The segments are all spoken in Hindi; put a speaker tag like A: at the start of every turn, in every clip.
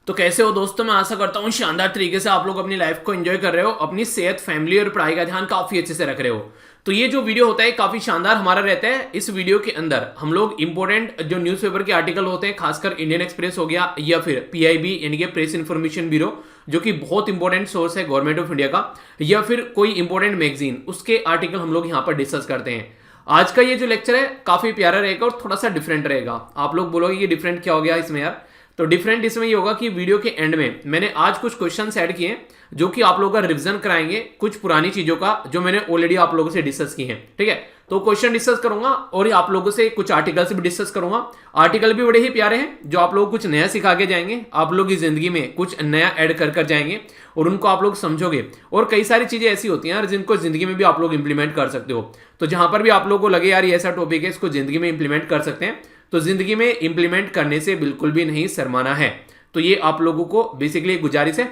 A: तो कैसे हो दोस्तों। मैं आशा करता हूँ शानदार तरीके से आप लोग अपनी लाइफ को एंजॉय कर रहे हो, अपनी सेहत, फैमिली और पढ़ाई का ध्यान काफी अच्छे से रख रहे हो। तो ये जो वीडियो होता है काफी शानदार हमारा रहता है। इस वीडियो के अंदर हम लोग इंपॉर्टेंट जो न्यूज़पेपर के आर्टिकल होते हैं, खासकर इंडियन एक्सप्रेस हो गया या फिर पीआईबी यानी कि प्रेस इंफॉर्मेशन ब्यूरो, जो कि बहुत इंपॉर्टेंट सोर्स है गवर्नमेंट ऑफ इंडिया का, या फिर कोई इंपॉर्टेंट मैगजीन, उसके आर्टिकल हम लोग यहाँ पर डिस्कस करते हैं। आज का ये जो लेक्चर है काफी प्यारा रहेगा और थोड़ा सा डिफरेंट रहेगा। आप लोग बोलोगे ये डिफरेंट क्या हो गया इसमें यार। तो डिफरेंट इसमें ये होगा कि वीडियो के एंड में मैंने आज कुछ क्वेश्चंस ऐड किए हैं जो कि आप लोगों का रिवीजन कराएंगे कुछ पुरानी चीजों का जो मैंने ऑलरेडी आप लोगों से डिस्कस की हैं। ठीक है, तो क्वेश्चन डिस्कस करूंगा और आप लोगों से कुछ आर्टिकल्स भी डिस्कस करूंगा। आर्टिकल भी बड़े ही प्यारे हैं जो आप लोग कुछ नया सिखा के जाएंगे, आप लोग की जिंदगी में कुछ नया ऐड कर जाएंगे और उनको आप लोग समझोगे। और कई सारी चीजें ऐसी होती हैं यार जिनको जिंदगी में भी आप लोग इंप्लीमेंट कर सकते हो। तो जहां पर भी आप लोगों को लगे यार ये ऐसा टॉपिक है इसको जिंदगी में इंप्लीमेंट कर सकते हैं, तो जिंदगी में इंप्लीमेंट करने से बिल्कुल भी नहीं शर्माना है। तो ये आप लोगों को बेसिकली गुजारिश है।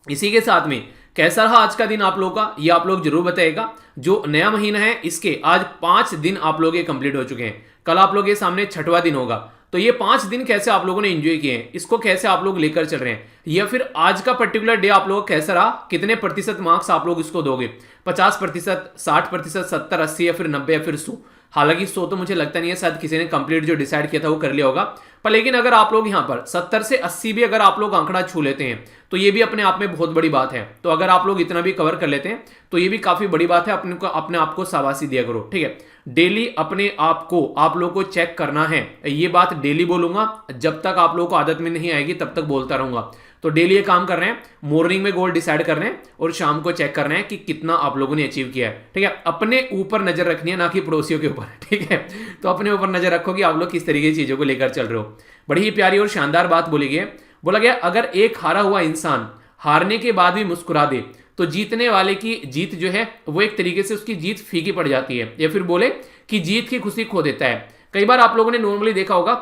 A: इसी के साथ में कैसा रहा आज का दिन आप लोगों का, ये आप लोग जरूर बताइएगा। जो नया महीना है इसके आज 5 दिन आप लोग ये कंप्लीट हो चुके हैं। कल आप लोग के सामने 6वां दिन होगा। तो ये 5 दिन कैसे आप लोगों ने एंजॉय किए हैं, इसको कैसे आप लोग लेकर चल रहे हैं, या फिर आज का पर्टिकुलर डे आप लोग कैसा रहा, कितने प्रतिशत मार्क्स आप लोग इसको दोगे, 50%, 60%, 70, 80 या फिर 90 या फिर 100। हालांकि 100 तो मुझे लगता नहीं है, शायद किसी ने कंप्लीट जो डिसाइड किया था वो कर लिया होगा। पर लेकिन अगर आप लोग यहाँ पर 70 से 80 भी अगर आप लोग आंकड़ा छू लेते हैं तो ये भी अपने आप में बहुत बड़ी बात है। तो अगर आप लोग इतना भी कवर कर लेते हैं तो ये भी काफी बड़ी बात है। अपने आप को शाबाशी दिया करो। ठीक है, डेली अपने आप को आप लोग को चेक करना है। ये बात डेली बोलूंगा, जब तक आप लोगों को आदत में नहीं आएगी तब तक बोलता रहूंगा। तो डेली ये काम कर रहे हैं, मॉर्निंग में गोल डिसाइड कर रहे हैं और शाम को चेक कर रहे हैं कि कितना आप लोगों ने अचीव किया है। ठीक है, अपने ऊपर नजर रखनी है, ना कि पड़ोसियों के ऊपर। ठीक है, तो अपने ऊपर नजर रखो कि आप लोग किस तरीके की चीजों को लेकर चल रहे हो। बड़ी ही प्यारी और शानदार बात बोली गई है। बोला गया अगर एक हारा हुआ इंसान हारने के बाद भी मुस्कुरा दे तो जीतने वाले की जीत जो है वो एक तरीके से उसकी जीत फीकी पड़ जाती है, या फिर बोले कि जीत की खुशी खो देता है। कई बार आप लोगों ने नॉर्मली देखा होगा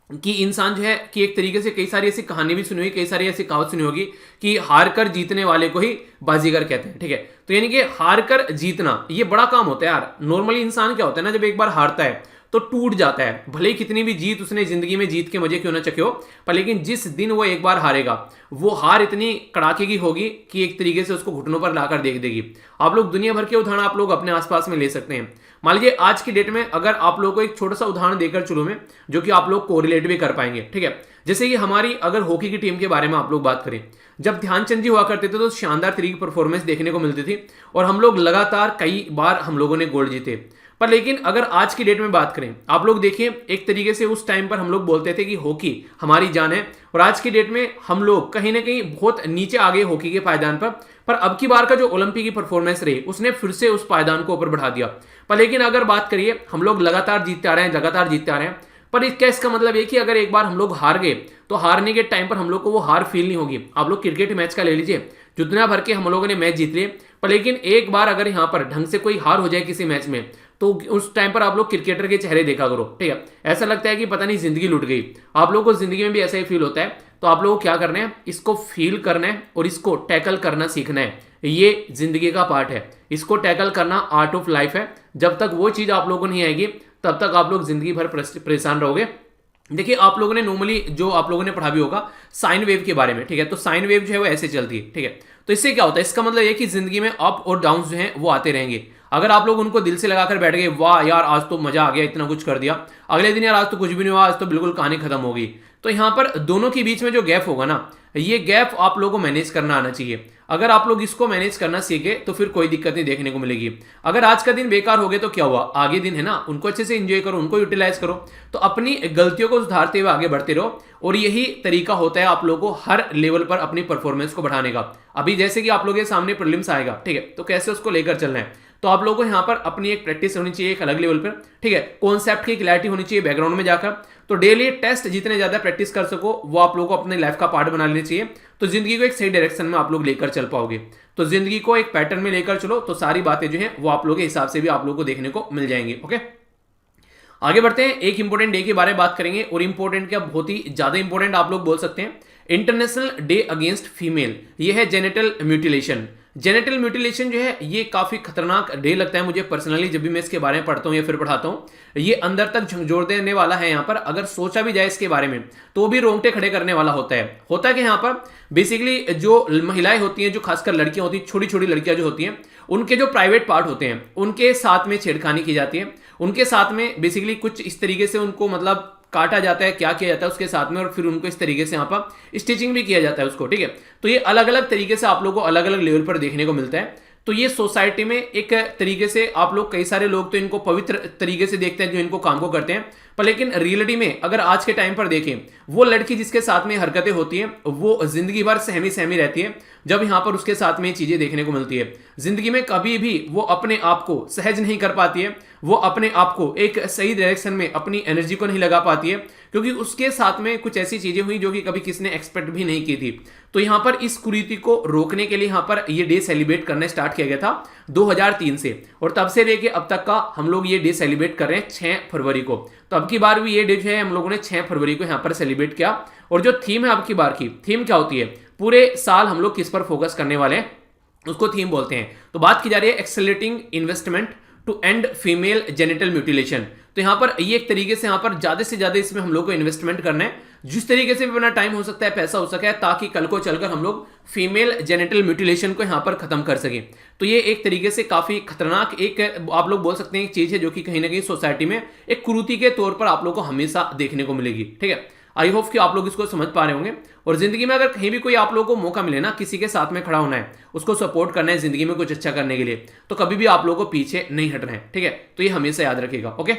A: कि इंसान जो है कि एक तरीके से कई सारी ऐसी कहानी भी सुनी हुई, कई सारी ऐसी कहावत सुनी होगी कि हार कर जीतने वाले को ही बाजीगर कहते हैं। ठीक है, तो यानी कि हार कर जीतना ये बड़ा काम होता है यार। नॉर्मली इंसान क्या होता है ना, जब एक बार हारता है तो टूट जाता है। भले ही कितनी भी जीत उसने जिंदगी में जीत के मजे क्यों ना चखे हो, पर लेकिन जिस दिन वो एक बार हारेगा वो हार इतनी कड़ाके की होगी कि एक तरीके से उसको घुटनों पर लाकर देख देगी। आप लोग दुनिया भर के उदाहरण आप लोग अपने आसपास में ले सकते हैं। मान लीजिए आज की डेट में अगर आप लोगों को एक छोटा सा उदाहरण देकर चलो मैं, जो कि आप लोग कोरिलेट भी कर पाएंगे। ठीक है, जैसे कि हमारी अगर हॉकी की टीम के बारे में आप लोग बात करें, जब ध्यानचंद जी हुआ करते थे तो शानदार तरीके की परफॉर्मेंस देखने को मिलती थी और हम लोग लगातार कई बार हम लोगों ने गोल्ड जीते। पर लेकिन अगर आज की डेट में बात करें, आप लोग देखिए एक तरीके से उस टाइम पर हम लोग बोलते थे कि हॉकी हमारी जान है, और आज की डेट में हम लोग कहीं ना कहीं बहुत नीचे आ गए हॉकी के पायदान पर अब की बार का जो ओलंपिक की परफॉर्मेंस रही उसने फिर से उस पायदान को ऊपर बढ़ा दिया। पर लेकिन अगर बात करिए, हम लोग लगातार जीतते आ रहे हैं, लगातार जीतते आ रहे हैं। पर इसका मतलब ये कि अगर एक बार हम लोग हार गए तो हारने के टाइम पर हम लोग को वो हार फील नहीं होगी। आप लोग क्रिकेट मैच का ले लीजिए, जितना भर के हम लोगों ने मैच जीत लिए, पर लेकिन एक बार अगर यहाँ पर ढंग से कोई हार हो जाए किसी मैच में तो उस टाइम पर आप लोग क्रिकेटर के चेहरे देखा करो। ठीक है, ऐसा लगता है कि पता नहीं जिंदगी लुट गई। आप लोगों को जिंदगी में भी ऐसा ही फील होता है। तो आप लोगों को क्या करना है, इसको फील करना है और इसको टैकल करना सीखना है। ये जिंदगी का पार्ट है, इसको टैकल करना आर्ट ऑफ लाइफ है। जब तक वो चीज आप लोगों को नहीं आएगी तब तक आप लोग जिंदगी भर परेशान रहोगे। देखिए आप लोगों ने नॉर्मली जो आप लोगों ने पढ़ा भी होगा साइन वेव के बारे में। ठीक है, तो साइन वेव जो है वो ऐसे चलती है। ठीक है, तो इससे क्या होता है, इसका मतलब ये कि जिंदगी में अप और डाउन जो है वो आते रहेंगे। अगर आप लोग उनको दिल से लगाकर बैठ गए, वाह यार आज तो मजा आ गया, इतना कुछ कर दिया, अगले दिन यार आज तो कुछ भी नहीं हुआ, आज तो बिल्कुल कहानी खत्म होगी, तो यहाँ पर दोनों के बीच में जो गैप होगा ना, ये गैप आप लोगों को मैनेज करना आना चाहिए। अगर आप लोग इसको मैनेज करना सीखे तो फिर कोई दिक्कत नहीं देखने को मिलेगी। अगर आज का दिन बेकार हो गया तो क्या हुआ, आगे दिन है ना, उनको अच्छे से एंजॉय करो, उनको यूटिलाइज करो। तो अपनी गलतियों को सुधारते हुए आगे बढ़ते रहो, और यही तरीका होता है आप लोगों को हर लेवल पर अपनी परफॉर्मेंस को बढ़ाने का। अभी जैसे कि आप लोगों के सामने प्रीलिम्स आएगा, ठीक है, तो कैसे उसको लेकर चलना है, तो आप लोगों को यहाँ पर अपनी एक प्रैक्टिस होनी चाहिए एक अलग लेवल पर। ठीक है, कॉन्सेप्ट की क्लैरिटी होनी चाहिए बैकग्राउंड में जाकर। तो डेली टेस्ट जितने ज्यादा प्रैक्टिस कर सको वो आप लोगों को अपनी लाइफ का पार्ट बना लेना चाहिए। तो जिंदगी को एक सही डायरेक्शन में आप लोग लेकर चल पाओगे। तो जिंदगी को एक पैटर्न में लेकर चलो तो सारी बातें जो है वो आप लोगों के हिसाब से भी आप लोगों को देखने को मिल जाएंगी। ओके, आगे बढ़ते हैं। एक इंपॉर्टेंट डे के बारे में बात करेंगे, और इंपॉर्टेंट क्या, बहुत ही ज्यादा इंपॉर्टेंट आप लोग बोल सकते हैं। इंटरनेशनल डे अगेंस्ट फीमेल, ये है जेनिटल म्यूटिलेशन। जेनिटल म्यूटिलेशन जो है ये काफी खतरनाक डे लगता है मुझे पर्सनली, जब भी मैं इसके बारे में पढ़ता हूँ या फिर पढ़ाता हूँ। ये अंदर तक झंझोर देने वाला है। यहाँ पर अगर सोचा भी जाए इसके बारे में तो भी रोंगटे खड़े करने वाला होता है। होता है कि यहाँ पर बेसिकली जो महिलाएं होती हैं, जो खासकर लड़कियां होती हैं, छोटी छोटी लड़कियां जो होती हैं, उनके जो प्राइवेट पार्ट होते हैं उनके साथ में छेड़खानी की जाती है। उनके साथ में बेसिकली कुछ इस तरीके से उनको मतलब काटा जाता है, क्या किया जाता है उसके साथ में, और फिर उनको इस तरीके से यहाँ पर स्टिचिंग भी किया जाता है उसको, ठीक है। तो ये अलग अलग तरीके से आप लोगों को अलग अलग लेवल पर देखने को मिलता है। तो ये सोसाइटी में एक तरीके से आप लोग, कई सारे लोग तो इनको पवित्र तरीके से देखते हैं जो इनको काम को करते हैं, पर लेकिन रियलिटी में अगर आज के टाइम पर देखें, वो लड़की जिसके साथ में हरकतें होती हैं वो जिंदगी भर सहमी सहमी रहती है जब यहाँ पर उसके साथ में चीजें देखने को मिलती है। जिंदगी में कभी भी वो अपने आप को सहज नहीं कर पाती है, वो अपने आप को एक सही डायरेक्शन में अपनी एनर्जी को नहीं लगा पाती है, क्योंकि उसके साथ में कुछ ऐसी चीजें हुई जो कि कभी किसी ने एक्सपेक्ट भी नहीं की थी। तो यहाँ पर इस कुरीति को रोकने के लिए यहाँ पर ये डे सेलिब्रेट करना स्टार्ट किया गया था 2003 से, और तब से लेके अब तक का हम लोग ये डे सेलिब्रेट कर रहे हैं 6 फरवरी को। तो अब की बार भी ये डे जो है हम लोगों ने 6 फरवरी को यहाँ पर सेलिब्रेट किया। और जो थीम है अब की बार की, थीम क्या होती है, पूरे साल हम लोग किस पर फोकस करने वाले हैं उसको थीम बोलते हैं। तो बात की जा रही है accelerating investment to end female genital mutilation. तो यहाँ पर ये एक तरीके से यहाँ पर ज्यादा से ज्यादा इसमें हम लोग को इन्वेस्टमेंट करना है, जिस तरीके से भी अपना टाइम हो सकता है, पैसा हो सका है, ताकि कल को चलकर हम लोग फीमेल जेनिटल म्यूटिलेशन को यहाँ पर खत्म कर सकें। तो ये एक तरीके से काफी खतरनाक एक आप लोग बोल सकते हैं एक चीज है जो कि कहीं ना कहीं सोसाइटी में एक कुरीति के तौर पर आप लोग को हमेशा देखने को मिलेगी, ठीक है। आई होप कि आप लोग इसको समझ पा रहे होंगे। और जिंदगी में अगर कहीं भी कोई आप लोगों को मौका मिले ना, किसी के साथ में खड़ा होना है, उसको सपोर्ट करना है जिंदगी में कुछ अच्छा करने के लिए, तो कभी भी आप लोगों को पीछे नहीं हटना है, ठीक है। तो ये हमेशा याद रखिएगा, ओके।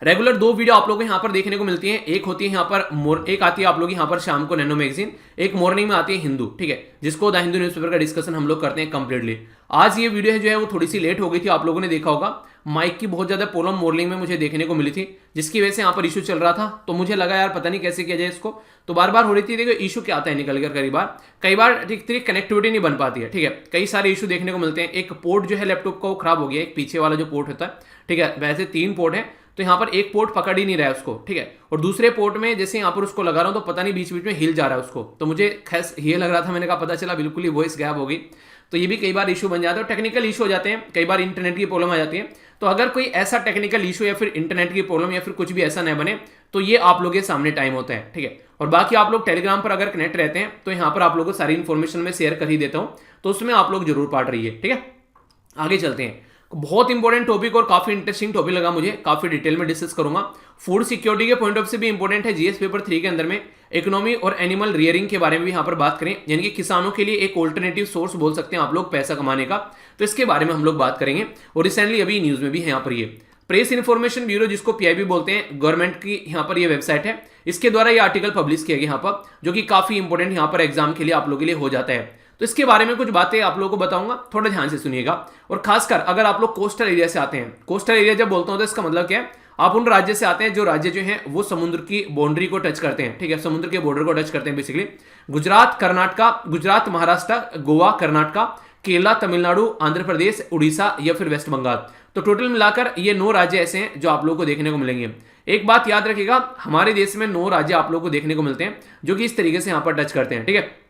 A: रेगुलर 2 वीडियो आप लोगों को यहाँ पर देखने को मिलती हैं। एक होती है यहाँ पर एक आती है आप लोग यहाँ पर शाम को नैनो मैगजीन, एक मॉर्निंग में आती है हिंदू, ठीक है, जिसको द हिंदू न्यूज़पेपर का डिस्कशन हम लोग करते हैं कंप्लीटली। आज ये वीडियो है जो है वो थोड़ी सी लेट हो गई थी, आप लोगों ने देखा होगा माइक की बहुत ज्यादा प्रॉब्लम मॉर्निंग में मुझे देखने को मिली थी, जिसकी वजह से यहाँ पर इशू चल रहा था। तो मुझे लगा यार पता नहीं कैसे किया जाए इसको, तो बार बार हो रही थी। देखो इशू क्या आता है निकल कर, कई बार ठीक तरीके कनेक्टिविटी नहीं बन पाती है, ठीक है। कई सारे इशू देखने को मिलते हैं। एक पोर्ट जो है लैपटॉप का वो खराब हो गया, एक पीछे वाला जो पोर्ट होता है, ठीक है, वैसे 3 पोर्ट है, तो यहाँ पर एक पोर्ट पकड़ ही नहीं रहा है उसको, ठीक है। और दूसरे पोर्ट में जैसे यहाँ पर उसको लगा रहा हूँ तो पता नहीं बीच बीच में हिल जा रहा है उसको, तो मुझे खैस ये लग रहा था, मैंने कहा पता चला बिल्कुल ही वॉइस गायब हो गई। तो ये भी कई बार इशू बन जाता है, टेक्निकल इशू हो जाते हैं, कई बार इंटरनेट की प्रॉब्लम आ जाती है। तो अगर कोई ऐसा टेक्निकल इशू या फिर इंटरनेट की प्रॉब्लम या फिर कुछ भी ऐसा न बने, तो ये आप लोगों के सामने टाइम होता है, ठीक है। और बाकी आप लोग टेलीग्राम पर अगर कनेक्ट रहते हैं तो यहाँ पर आप लोगों को सारी इन्फॉर्मेशन में शेयर कर ही देता हूँ, तो उसमें आप लोग जरूर पढ़ रही है, ठीक है। आगे चलते हैं। बहुत इंपॉर्टेंट टॉपिक और काफी इंटरेस्टिंग टॉपिक लगा मुझे, काफी डिटेल में डिस्कस करूंगा। फूड सिक्योरिटी के पॉइंट ऑफ से भी इंपॉर्टेंट है। जीएस पेपर 3 के अंदर में इकोनॉमी और एनिमल रियरिंग के बारे में भी यहाँ पर बात करें, यानी कि किसानों के लिए एक ऑल्टरनेटिव सोर्स बोल सकते हैं आप लोग पैसा कमाने का, तो इसके बारे में हम लोग बात करेंगे। और रिसेंटली अभी न्यूज में भी है यहाँ पर ये प्रेस इन्फॉर्मेशन ब्यूरो, जिसको पीआईबी बोलते हैं, गवर्नमेंट की यहाँ पर ये वेबसाइट है, इसके द्वारा ये आर्टिकल पब्लिश किया गया यहाँ पर, जो कि काफी इंपॉर्टेंट यहाँ पर एग्जाम के लिए आप लोगों के लिए हो जाता है। तो इसके बारे में कुछ बातें आप लोगों को बताऊंगा, थोड़ा ध्यान से सुनिएगा। और खासकर अगर आप लोग कोस्टल एरिया से आते हैं, कोस्टल एरिया जब बोलता हूं तो इसका मतलब क्या है, आप उन राज्य से आते हैं जो राज्य जो है वो समुद्र की बाउंड्री को टच करते हैं, ठीक है, समुद्र के बॉर्डर को टच करते हैं। बेसिकली गुजरात, कर्नाटका, गुजरात, महाराष्ट्र, गोवा, कर्नाटका, केरला, तमिलनाडु, आंध्र प्रदेश, उड़ीसा या फिर वेस्ट बंगाल। तो टोटल मिलाकर ये 9 राज्य ऐसे हैं जो आप लोगों को देखने को मिलेंगे। एक बात याद रखिएगा, हमारे देश में 9 राज्य आप लोगों को देखने को मिलते हैं जो कि इस तरीके से यहाँ पर टच करते हैं, ठीक है।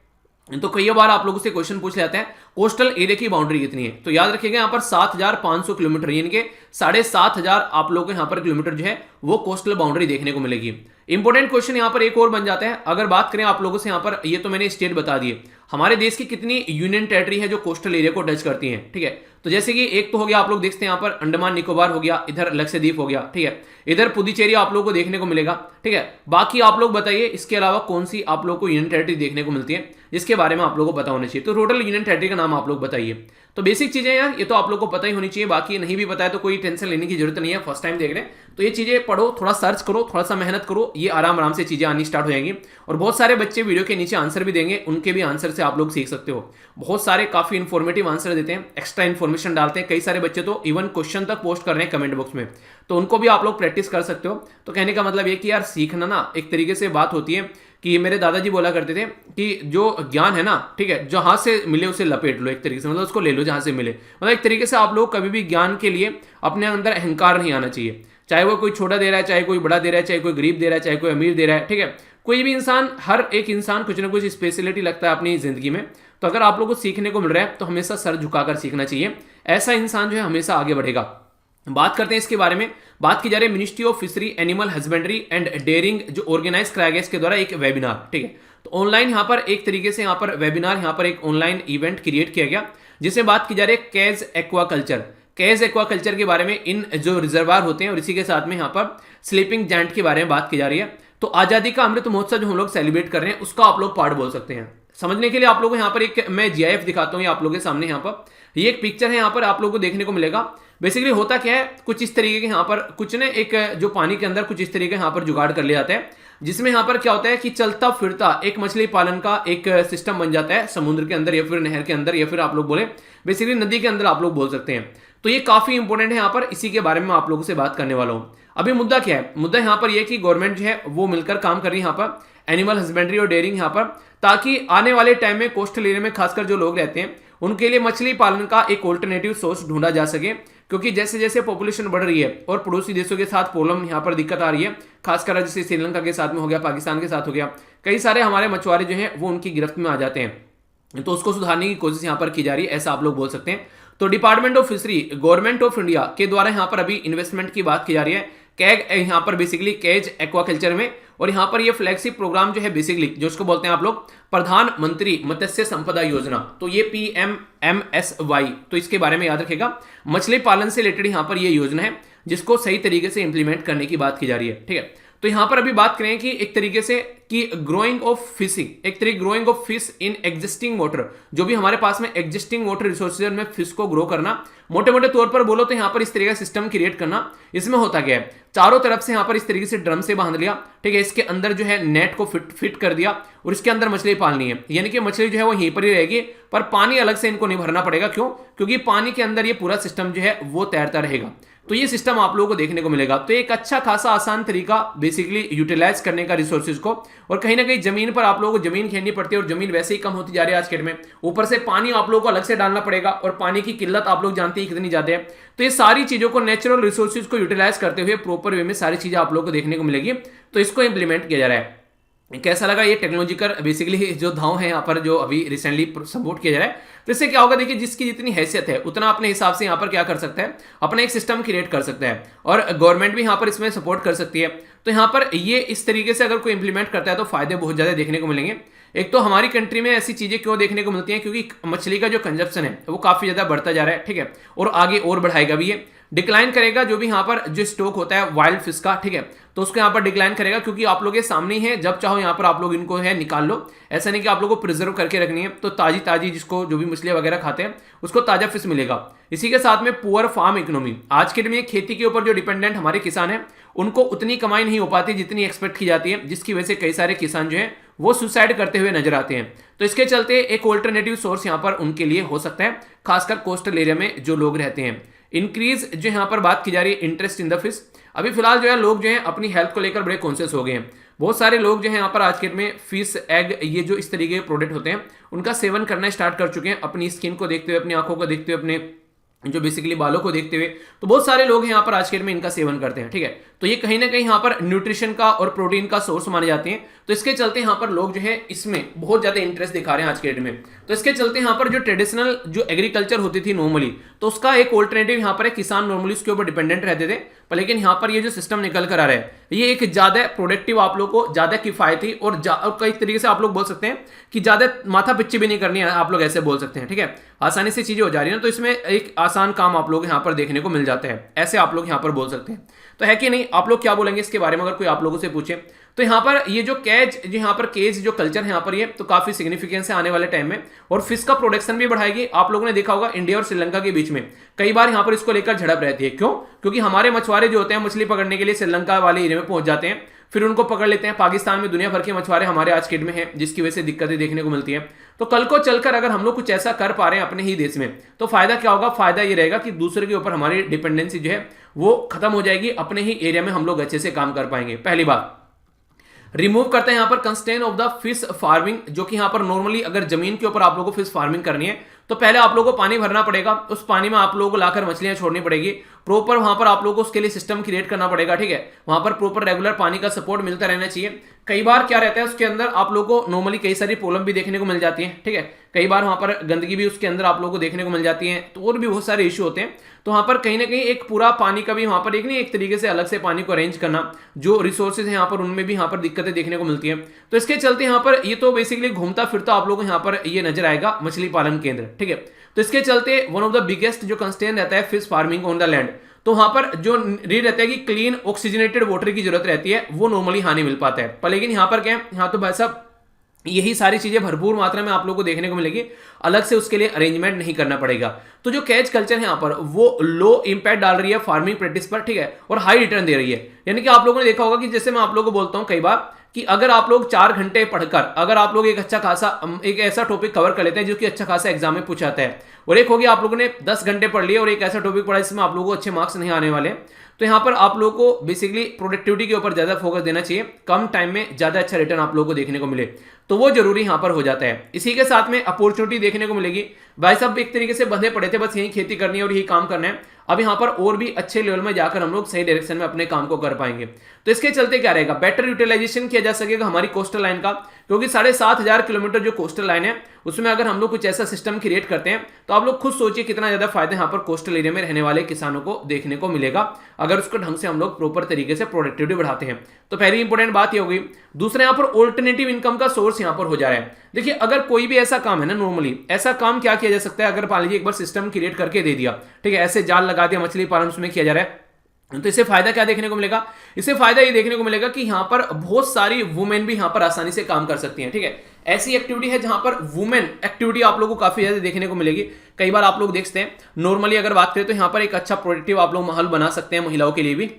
A: तो कई बार आप लोगों से क्वेश्चन पूछ लेते हैं कोस्टल एरिया की बाउंड्री कितनी है, तो याद रखिएगा यहाँ पर 7500 किलोमीटर, यानी कि 7500 आप लोगों को यहाँ पर किलोमीटर जो है वो कोस्टल बाउंड्री देखने को मिलेगी। इंपॉर्टेंट क्वेश्चन यहाँ पर एक और बन जाता है, अगर बात करें आप लोगों से यहाँ पर, ये तो मैंने स्टेट बता दिए, हमारे देश की कितनी यूनियन टेरिटरी है जो कोस्टल एरिया को टच करती है, ठीक है। तो जैसे कि एक तो हो गया, आप लोग देखते हैं यहाँ पर अंडमान निकोबार हो गया, इधर लक्षद्वीप हो गया, ठीक है, इधर पुदुचेरी आप लोगों को देखने को मिलेगा, ठीक है। बाकी आप लोग बताइए इसके अलावा कौन सी आप लोग को यूनियन टेरिटरी देखने को मिलती है जिसके बारे में आप लोगों को पता होना चाहिए। तो टोटल यूनियन टेरिटरी का नाम आप लोग बताइए। तो बेसिक चीजें यार ये तो आप लोग को पता ही होनी चाहिए, बाकी नहीं भी पता है तो कोई टेंशन लेने की जरूरत नहीं है, फर्स्ट टाइम देख रहे हैं तो ये चीजें पढ़ो, थोड़ा सर्च करो, थोड़ा सा मेहनत करो, ये आराम आराम से चीजें आनी स्टार्ट हो जाएंगी। और बहुत सारे बच्चे वीडियो के नीचे आंसर भी देंगे, उनके भी आंसर से आप लोग सीख सकते हो। बहुत सारे काफी इन्फॉर्मेटिव आंसर देते हैं, एक्स्ट्रा इन्फॉर्मेशन डालते हैं, कई सारे बच्चे तो इवन क्वेश्चन तक पोस्ट कर रहे हैं कमेंट बॉक्स में, तो उनको भी आप लोग प्रैक्टिस कर सकते हो। तो कहने का मतलब ये कि यार सीखना ना एक तरीके से बात होती है कि मेरे दादाजी बोला करते थे कि जो ज्ञान है ना, ठीक है, जहां से मिले उसे लपेट लो, एक तरीके से मतलब उसको ले लो जहां से मिले। मतलब एक तरीके से आप लोग कभी भी ज्ञान के लिए अपने अंदर अहंकार नहीं आना चाहिए, चाहे वो कोई छोटा दे रहा है, चाहे कोई बड़ा दे रहा है, चाहे कोई गरीब दे रहा है, चाहे कोई अमीर दे रहा है, ठीक है। कोई भी इंसान, हर एक इंसान कुछ ना कुछ स्पेशलिटी लगता है अपनी जिंदगी में। तो अगर आप लोगों को सीखने को मिल रहा है तो हमेशा सर झुकाकर सीखना चाहिए, ऐसा इंसान जो है हमेशा आगे बढ़ेगा। बात करते हैं इसके बारे में। बात की जा रही है ministry of fishery, animal husbandry and dairying जो ऑर्गेनाइज कराया गया इसके द्वारा एक वेबिनार, ठीक है। तो ऑनलाइन यहाँ पर एक तरीके से यहाँ पर वेबिनार, यहाँ पर एक ऑनलाइन इवेंट क्रिएट किया गया जिसमें बात की जा रही है कैज एक्वाकल्चर, कैज एक्वाकल्चर के बारे में, इन जो रिजर्वायर होते हैं, और इसी के साथ में यहाँ पर स्लीपिंग जायंट के बारे में बात की जा रही है। तो आजादी का अमृत महोत्सव जो हम लोग सेलिब्रेट कर रहे हैं उसका आप लोग पार्ट बोल सकते हैं। समझने के लिए आप लोगों को यहाँ पर एक मैं जीआईएफ दिखाता हूँ आप लोगों के सामने। यहाँ पर ये एक पिक्चर है, यहाँ पर आप लोगों को देखने को मिलेगा। बेसिकली होता क्या है, कुछ इस तरीके के यहाँ पर कुछ ने एक जो पानी के अंदर कुछ इस तरीके यहाँ पर जुगाड़ कर लिया जाता है, जिसमें यहाँ पर क्या होता है कि चलता फिरता एक मछली पालन का एक सिस्टम बन जाता है समुद्र के अंदर, या फिर नहर के अंदर, या फिर आप लोग बोले बेसिकली नदी के अंदर आप लोग बोल सकते हैं। तो ये काफी इंपॉर्टेंट है यहाँ पर, इसी के बारे में आप लोगों से बात करने वाला हूँ। अभी मुद्दा क्या है, मुद्दा यहाँ पर यह कि गवर्नमेंट जो है वो मिलकर काम कर रही है यहाँ पर एनिमल हस्बेंड्री और डेयरिंग यहाँ पर, ताकि आने वाले टाइम में कोस्टल एरिया में खासकर जो लोग रहते हैं उनके लिए मछली पालन का एक ऑल्टरनेटिव सोर्स ढूंढा जा सके। क्योंकि जैसे जैसे पॉपुलेशन बढ़ रही है और पड़ोसी देशों के साथ प्रॉब्लम यहाँ पर दिक्कत आ रही है, खासकर जैसे श्रीलंका के साथ में हो गया, पाकिस्तान के साथ हो गया, कई सारे हमारे मछुआरे जो हैं वो उनकी गिरफ्त में आ जाते हैं। तो उसको सुधारने की कोशिश यहाँ पर की जा रही है, ऐसा आप लोग बोल सकते हैं। तो department of fishery, government of India के द्वारा यहाँ पर अभी इन्वेस्टमेंट की बात की जा रही है कैग यहाँ पर बेसिकली कैज एक्वाकल्चर में। और यहाँ पर ये फ्लैगशिप प्रोग्राम जो है बेसिकली जो उसको बोलते हैं आप लोग प्रधानमंत्री मत्स्य संपदा योजना, तो ये PMMSY, तो इसके बारे में याद रखेगा। मछली पालन से रिलेटेड यहाँ पर ये योजना है जिसको सही तरीके से इंप्लीमेंट करने की बात की जा रही है, ठीक है। तो यहाँ पर अभी बात करें कि एक तरीके से कि ग्रोइंग ऑफ फिशिंग, एक तरीके growing of fish in existing water, जो भी हमारे पास में एग्जिस्टिंग वाटर रिसोर्सेज में फिश को ग्रो करना, मोटे मोटे तौर पर बोलो तो यहाँ पर इस तरीके का सिस्टम क्रिएट करना। इसमें होता क्या है, चारों तरफ से यहाँ पर इस तरीके से ड्रम से बांध लिया, ठीक है, इसके अंदर जो है नेट को फिट कर दिया और इसके अंदर मछली पालनी है, यानी कि मछली जो है वो यहीं पर ही रहेगी, पर पानी अलग से इनको नहीं भरना पड़ेगा। क्यों? क्योंकि पानी के अंदर ये पूरा सिस्टम जो है वो तैरता रहेगा। तो ये सिस्टम आप लोगों को देखने को मिलेगा। तो एक अच्छा खासा आसान तरीका बेसिकली यूटिलाइज करने का रिसोर्सेज को, और कहीं ना कहीं जमीन पर आप लोगों को जमीन खेलनी पड़ती है और जमीन वैसे ही कम होती जा रही है आज के डेट में, ऊपर से पानी आप लोगों को अलग से डालना पड़ेगा और पानी की किल्लत आप लोग जानते हैं कितनी ज्यादा है। तो ये सारी चीजों को, नेचुरल रिसोर्सेज को यूटिलाइज करते हुए प्रॉपर वे में सारी चीजें आप लोगों को देखने को मिलेगी। तो इसको इंप्लीमेंट किया जा रहा है। कैसा लगा ये टेक्नोलॉजिकल बेसिकली जो दाव है यहाँ पर जो अभी रिसेंटली सपोर्ट किया जा रहा है? तो इससे क्या होगा, देखिए जिसकी जितनी हैसियत है उतना अपने हिसाब से यहाँ पर क्या कर सकता है, अपना एक सिस्टम क्रिएट कर सकता है, और गवर्नमेंट भी यहाँ पर इसमें सपोर्ट कर सकती है। तो यहाँ पर ये इस तरीके से अगर कोई इंप्लीमेंट करता है तो फायदे बहुत ज्यादा देखने को मिलेंगे। एक तो हमारी कंट्री में ऐसी चीजें क्यों देखने को मिलती हैं, क्योंकि मछली का जो कंजप्शन है वो काफी ज्यादा बढ़ता जा रहा है, ठीक है, और आगे और बढ़ाएगा भी, ये डिक्लाइन करेगा। जो भी यहाँ पर जो स्टॉक होता है वाइल्ड फिश का, ठीक है, तो उसको यहाँ पर डिक्लाइन करेगा, क्योंकि आप लोग के सामने ही है, जब चाहो यहाँ पर आप लोग इनको है निकाल लो। ऐसा नहीं कि आप लोग को प्रिजर्व करके रखनी है, तो ताजी ताजी जिसको जो भी मछलियां वगैरह खाते हैं उसको ताजा फिश मिलेगा। इसी के साथ में पुअर फार्म इकोनॉमी, आज के दिन में खेती के ऊपर जो डिपेंडेंट हमारे किसान हैं उनको उतनी कमाई नहीं हो पाती जितनी एक्सपेक्ट की जाती है, जिसकी वजह से कई सारे किसान जो है वो सुसाइड करते हुए नजर आते हैं। तो इसके चलते एक ऑल्टरनेटिव सोर्स यहाँ पर उनके लिए हो सकता है, खासकर कोस्टल एरिया में जो लोग रहते हैं। इंक्रीज जो यहाँ पर बात की जा रही है इंटरेस्ट इन द फिश, अभी फिलहाल जो है लोग जो है अपनी हेल्थ को लेकर बड़े कॉन्शियस हो गए हैं। बहुत सारे लोग जो है यहाँ पर आज के में फिश, एग, ये जो इस तरीके के प्रोडक्ट होते हैं उनका सेवन करना स्टार्ट कर चुके हैं, अपनी स्किन को देखते हुए, अपनी आंखों को देखते हुए, अपने जो बेसिकली बालों को देखते हुए। तो बहुत सारे लोग यहाँ पर आज के डेट में इनका सेवन करते हैं, ठीक है। तो ये कहीं ना कहीं यहाँ पर न्यूट्रिशन का और प्रोटीन का सोर्स माने जाते हैं। तो इसके चलते यहाँ पर लोग जो है इसमें बहुत ज्यादा इंटरेस्ट दिखा रहे हैं आज के डेट में। तो इसके चलते यहाँ पर जो ट्रेडिशनल जो एग्रीकल्चर होती थी नॉर्मली, तो उसका एक ऑल्टरनेटिव यहाँ पर है, किसान नॉर्मली उसके ऊपर डिपेंडेंट रहते थे, पर लेकिन यहाँ पर ये जो सिस्टम निकल कर आ रहा है ये एक ज्यादा प्रोडक्टिव, आप लोग को ज्यादा किफायती और कई तरीके से आप लोग बोल सकते हैं कि ज्यादा माथा पिच्ची भी नहीं करनी है, आप लोग ऐसे बोल सकते हैं, ठीक है। आसानी से चीजें हो जा रही है, तो इसमें एक आसान काम आप लोग यहाँ पर देखने को मिल जाता है, ऐसे आप लोग यहाँ पर बोल सकते हैं। तो है कि नहीं, आप लोग क्या बोलेंगे इसके बारे में अगर कोई आप लोगों से पूछे? तो यहाँ पर ये जो कैज, जो यहाँ पर केज जो कल्चर है यहाँ पर, ये तो काफी सिग्निफिकेंस है आने वाले टाइम में, और फिश का प्रोडक्शन भी बढ़ाएगी। आप लोगों ने देखा होगा इंडिया और श्रीलंका के बीच में कई बार यहाँ पर इसको लेकर झड़प रहती है। क्यों? क्योंकि हमारे मछुआरे जो होते हैं मछली पकड़ने के लिए श्रीलंका वाले एरिया में पहुंच जाते हैं, फिर उनको पकड़ लेते हैं। पाकिस्तान में दुनिया भर के मछुआरे हमारे आज के डेट में हैं, जिसकी वजह से दिक्कतें देखने को मिलती हैं। तो कल को चलकर अगर हम लोग कुछ ऐसा कर पा रहे हैं अपने ही देश में, तो फायदा क्या होगा? फायदा ये रहेगा कि दूसरे के ऊपर हमारी डिपेंडेंसी जो है वो खत्म हो जाएगी, अपने ही एरिया में हम लोग अच्छे से काम कर पाएंगे। पहली बात रिमूव करते हैं यहाँ पर constraint of the fish farming, जो कि यहाँ पर नॉर्मली अगर जमीन के ऊपर आप लोगों को फिश फार्मिंग करनी है तो पहले आप लोगों को पानी भरना पड़ेगा, उस पानी में आप लोगों को लाकर मछलियां छोड़नी पड़ेगी, प्रॉपर वहां पर आप लोगों को उसके लिए सिस्टम क्रिएट करना पड़ेगा, ठीक है। वहां पर प्रॉपर रेगुलर पानी का सपोर्ट मिलता रहना चाहिए। कई बार क्या रहता है उसके अंदर आप लोगों को नॉर्मली कई सारी प्रॉब्लम भी देखने को मिल जाती है, ठीक है। कई बार वहां पर गंदगी भी उसके अंदर आप लोगों को देखने को मिल जाती है, तो और भी बहुत सारे इश्यू होते हैं। तो वहां पर कहीं ना कहीं एक पूरा पानी का भी वहां पर एक नहीं एक तरीके से अलग से पानी को अरेंज करना, जो रिसोर्सेज है यहाँ पर उनमें भी यहाँ पर दिक्कतें देखने को मिलती है। तो इसके चलते यहाँ पर ये तो बेसिकली घूमता फिरता आप लोगों को यहाँ पर ये नजर आएगा मछली पालन केंद्र, ठीक है। तो इसके चलते वन ऑफ द बिगेस्ट जो कंस्ट्रेंट रहता है fish farming on the land, तो वहां पर जो रीड रहता है कि क्लीन ऑक्सीजनेटेड वाटर की जरूरत रहती है, वो नॉर्मली यहाँ नहीं मिल पाता है। पर लेकिन यहाँ पर क्या है, यहाँ तो भाई साहब यही सारी चीजें भरपूर मात्रा में आप लोगों को देखने को मिलेगी, अलग से उसके लिए अरेंजमेंट नहीं करना पड़ेगा। तो जो कैच कल्चर है यहाँ पर वो लो इंपैक्ट डाल रही है फार्मिंग प्रैक्टिस पर, ठीक है, और हाई रिटर्न दे रही है। यानी कि आप लोगों ने देखा होगा कि जैसे मैं आप लोगों को बोलता हूँ कई बार कि अगर आप लोग 4 घंटे पढ़कर अगर आप लोग एक अच्छा खासा एक ऐसा टॉपिक कवर कर लेते हैं जो कि अच्छा खासा एग्जाम में पूछाता है, और एक हो गया आप लोगों ने 10 घंटे पढ़ लिए और एक ऐसा टॉपिक पढ़ा जिसमें आप लोगों को अच्छे मार्क्स नहीं आने वाले, तो यहाँ पर आप लोगों को बेसिकली प्रोडक्टिविटी के ऊपर ज्यादा फोकस देना चाहिए, कम टाइम में ज्यादा अच्छा रिटर्न आप लोगों को देखने को मिले, तो वो जरूरी यहाँ पर हो जाता है। इसी के साथ में अपॉर्चुनिटी देखने को मिलेगी। भाई साहब एक तरीके से बंधे पड़े थे, बस यही खेती करनी है और यही काम करना है। अब यहाँ पर और भी अच्छे लेवल में जाकर हम लोग सही डायरेक्शन में अपने काम को कर पाएंगे। तो इसके चलते क्या रहेगा, बेटर यूटिलाइजेशन किया जा सकेगा हमारी कोस्टल लाइन का, क्योंकि 7,500 किलोमीटर जो कोस्टल लाइन है उसमें अगर हम लोग कुछ ऐसा सिस्टम क्रिएट करते हैं तो आप लोग खुद सोचिए कितना ज्यादा फायदा यहाँ पर कोस्टल एरिया में रहने वाले किसानों को देखने को मिलेगा, अगर उसको ढंग से हम लोग प्रॉपर तरीके से प्रोडक्टिविटी बढ़ाते हैं। तो पहली इंपॉर्टेंट बात ये हो गई। दूसरा यहाँ पर ऑल्टरनेटिव इनकम का सोर्स यहाँ पर हो जा रहा है। देखिए अगर कोई भी ऐसा काम है ना, नॉर्मली ऐसा काम क्या किया जा सकता है, अगर मान लीजिए एक बार सिस्टम क्रिएट करके दे दिया, ठीक है, ऐसे जाल लगा दिया, मछली पालन उसमें किया जा रहा है, तो इससे फायदा क्या देखने को मिलेगा, इससे फायदा ये देखने को मिलेगा कि यहाँ पर बहुत सारी वुमेन भी यहाँ पर आसानी से काम कर सकती हैं, ठीक है। ऐसी एक्टिविटी है जहां पर वुमेन एक्टिविटी आप लोगों को काफी ज्यादा देखने को मिलेगी। कई बार आप लोग देखते हैं नॉर्मली अगर बात करें तो यहाँ पर एक अच्छा प्रोडक्टिव आप लोग माहौल बना सकते हैं महिलाओं के लिए भी।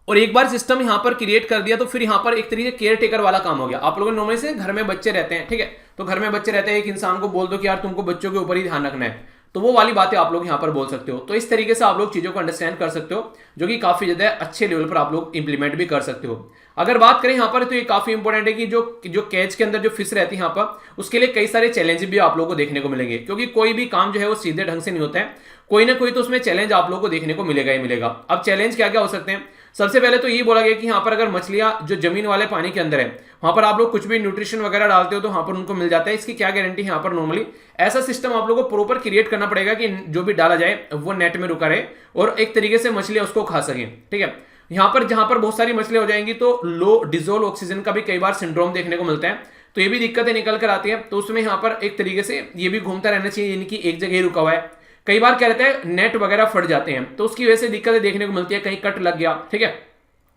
A: और एक बार सिस्टम यहाँ पर क्रिएट कर दिया तो फिर यहाँ पर एक तरीके केयर टेकर वाला काम हो गया। आप लोगों ने नॉर्मली से घर में बच्चे रहते हैं, ठीक है, तो घर में बच्चे रहते हैं, एक इंसान को बोल दो कि यार तुमको बच्चों के ऊपर ही ध्यान रखना है, तो वो वाली बातें आप लोग यहाँ पर बोल सकते हो। तो इस तरीके से आप लोग चीजों को अंडरस्टैंड कर सकते हो, जो कि काफी ज्यादा अच्छे लेवल पर आप लोग इंप्लीमेंट भी कर सकते हो। अगर बात करें यहाँ पर तो ये काफी इंपॉर्टेंट है कि जो कैच के अंदर जो फिश रहती है यहाँ पर, उसके लिए कई सारे चैलेंज भी आप लोगों को देखने को मिलेंगे, क्योंकि कोई भी काम जो है वो सीधे ढंग से नहीं होता है, कोई ना कोई तो उसमें चैलेंज आप लोगों को देखने को मिलेगा ही मिलेगा। अब चैलेंज क्या क्या हो सकते हैं, सबसे पहले तो ये बोला गया कि यहाँ पर अगर मछलियां जो जमीन वाले पानी के अंदर है वहां पर आप लोग कुछ भी न्यूट्रिशन वगैरह डालते हो तो वहां पर उनको मिल जाता है। इसकी क्या गारंटी है, यहाँ पर नॉर्मली ऐसा सिस्टम आप लोगों को प्रॉपर क्रिएट करना पड़ेगा कि जो भी डाला जाए वो नेट में रुका रहे और एक तरीके से मछलियां उसको खा सकें, ठीक है। यहाँ पर जहां पर बहुत सारी मछलियां हो जाएंगी तो लो डिजोल्व ऑक्सीजन का भी कई बार सिंड्रोम देखने को मिलता है, तो ये भी दिक्कतें निकल कर आती है। तो उसमें यहाँ पर एक तरीके से ये भी घूमता रहना चाहिए, यानी कि एक जगह ही रुका हुआ है। कई बार क्या रहता है नेट वगैरह फट जाते हैं तो उसकी वजह से दिक्कतें देखने को मिलती है, कहीं कट लग गया, ठीक है,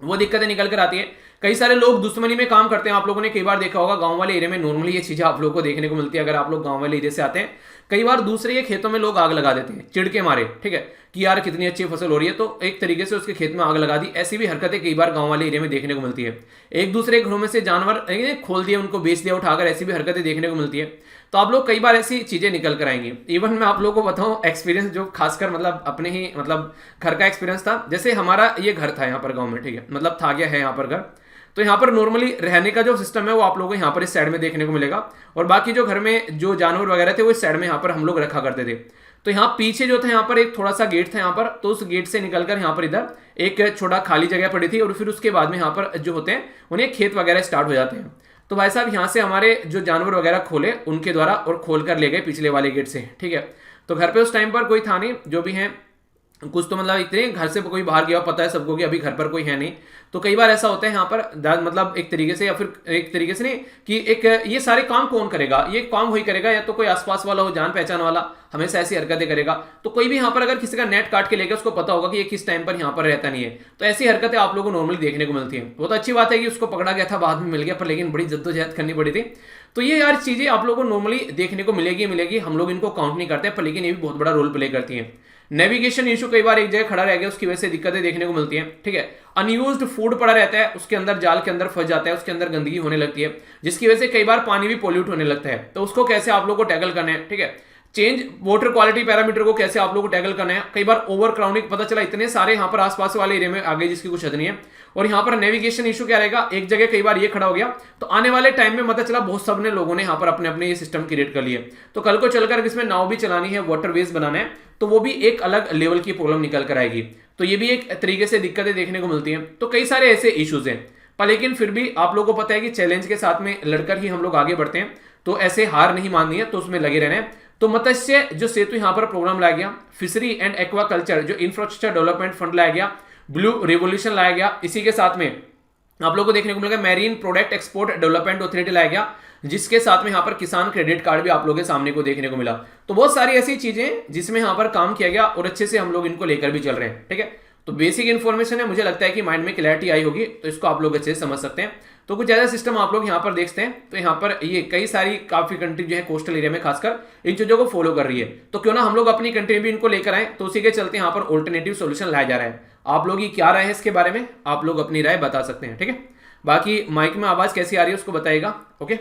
A: वो दिक्कतें निकल कर आती है। कई सारे लोग दुश्मनी में काम करते हैं, आप लोगों ने कई बार देखा होगा गांव वाले एरिया में नॉर्मली ये चीजें आप लोगों को देखने को मिलती है। अगर आप लोग गांव वाले एरिया से आते हैं, कई बार दूसरे के खेतों में लोग आग लगा देते हैं चिढ़ के मारे, ठीक है, कि यार कितनी अच्छी फसल हो रही है तो एक तरीके से उसके खेत में आग लगा दी। ऐसी भी हरकतें कई बार गांव वाले एरिया में देखने को मिलती है। एक दूसरे घरों में से जानवर खोल दिए, उनको बेच दिया उठाकर, ऐसी भी हरकतें देखने को मिलती है। तो आप लोग कई बार ऐसी चीजें निकल कर आएंगी। इवन मैं आप लोगों को बताऊं एक्सपीरियंस जो खासकर मतलब अपने ही मतलब घर का एक्सपीरियंस था। जैसे हमारा ये घर था यहाँ पर गाँव में, ठीक है, मतलब था गया है यहाँ पर घर, तो यहाँ पर नॉर्मली रहने का जो सिस्टम है वो आप लोगों को यहाँ पर इस साइड में देखने को मिलेगा, और बाकी जो घर में जो जानवर वगैरह थे वो इस साइड में यहाँ पर हम लोग रखा करते थे। तो यहाँ पीछे जो था यहाँ पर एक थोड़ा सा गेट था यहाँ पर, तो उस गेट से निकलकर यहाँ पर इधर एक छोटा खाली जगह पड़ी थी, और फिर उसके बाद में यहाँ पर जो होते हैं उन्हें खेत वगैरह स्टार्ट हो जाते हैं। तो भाई साहब यहाँ से हमारे जो जानवर वगैरह खोले उनके द्वारा और खोल कर ले गए पिछले वाले गेट से, ठीक है। तो घर पे उस टाइम पर कोई था नहीं, जो भी है कुछ तो मतलब इतने घर से कोई बाहर गया, पता है सबको कि अभी घर पर कोई है नहीं। तो कई बार ऐसा होता है यहाँ पर मतलब एक तरीके से, या फिर एक तरीके से नहीं कि एक ये सारे काम कौन करेगा, ये काम वही करेगा, या तो कोई आसपास वाला हो जान पहचान वाला हमेशा ऐसी हरकतें करेगा। तो कोई भी यहाँ पर अगर किसी का नेट काट के लेगा उसको पता होगा कि ये किस टाइम पर यहाँ पर रहता नहीं है। तो ऐसी हरकतें आप लोगों को नॉर्मली देखने को मिलती है। बहुत अच्छी बात है कि उसको पकड़ा गया था, बाद में मिल गया, पर लेकिन बड़ी जद्दोजहद करनी पड़ी थी। तो ये यार चीजें आप लोगों को नॉर्मली देखने को मिलेगी, हम लोग इनको काउंट नहीं करते, पर लेकिन ये भी बहुत बड़ा रोल प्ले करती है। नेविगेशन इशू, कई बार एक जगह खड़ा रह गया उसकी वजह से दिक्कतें देखने को मिलती हैं, ठीक है। अनयूज्ड फूड पड़ा रहता है, उसके अंदर जाल के अंदर फंस जाता है, उसके अंदर गंदगी होने लगती है, जिसकी वजह से कई बार पानी भी पोल्यूट होने लगता है। तो उसको कैसे आप लोग को टैकल करना है, ठीक है। चेंज वाटर क्वालिटी पैरामीटर को कैसे आप लोगों को टैकल करना है। कई बार ओवर क्राउडिंग, पता चला इतने सारे यहाँ पर आसपास वाले एरिया में आ गए जिसकी कुछ हद नहीं है। और यहाँ पर नेविगेशन इशू क्या रहेगा, एक जगह कई बार ये खड़ा हो गया तो आने वाले टाइम में पता चला बहुत सब ने लोगों ने यहाँ पर अपने अपने ये सिस्टम क्रिएट कर लिए। तो कल को चलकर इसमें नाव भी चलानी है, वाटरवेज बनाना है, तो वो भी एक अलग लेवल की प्रॉब्लम निकल कर आएगी। तो ये भी एक तरीके से दिक्कतें देखने को मिलती हैं। तो कई सारे ऐसे इश्यूज हैं। पर लेकिन फिर भी आप लोगों को पता है कि चैलेंज के साथ में लड़कर ही हम लोग आगे बढ़ते हैं, तो ऐसे हार नहीं माननी है, तो उसमें लगे रहना है। तो मत्स्य जो सेतु यहां पर प्रोग्राम लाया गया, फिशरी एंड एक्वाकल्चर जो इंफ्रास्ट्रक्चर डेवलपमेंट फंड लाया गया, ब्लू रिवोल्यूशन लाया गया, इसी के साथ में आप लोगों को देखने को मिलेगा marine product export development authority लाया गया, जिसके साथ में यहां पर किसान क्रेडिट कार्ड भी आप लोगों के सामने को देखने को मिला। तो बहुत सारी ऐसी चीजें जिसमें यहां पर काम किया गया और अच्छे से हम लोग इनको लेकर भी चल रहे हैं, ठीक है। तो बेसिक इन्फॉर्मेशन है, मुझे लगता है कि माइंड में क्लैरिटी आई होगी, तो इसको आप लोग अच्छे से समझ सकते हैं। तो कुछ ऐसा सिस्टम आप लोग यहाँ पर देखते हैं, तो यहाँ पर ये कई सारी काफी कंट्री जो है कोस्टल एरिया में खासकर इन चीजों को फॉलो कर रही है, तो क्यों ना हम लोग अपनी कंट्री में भी इनको लेकर आए। तो उसी के चलते यहाँ पर ऑल्टरनेटिव सोल्यूशन लाया जा रहा है। आप लोग की क्या राय है इसके बारे में, आप लोग अपनी राय बता सकते हैं, ठीक है। बाकी माइक में आवाज कैसी आ रही है उसको बताइएगा, ओके।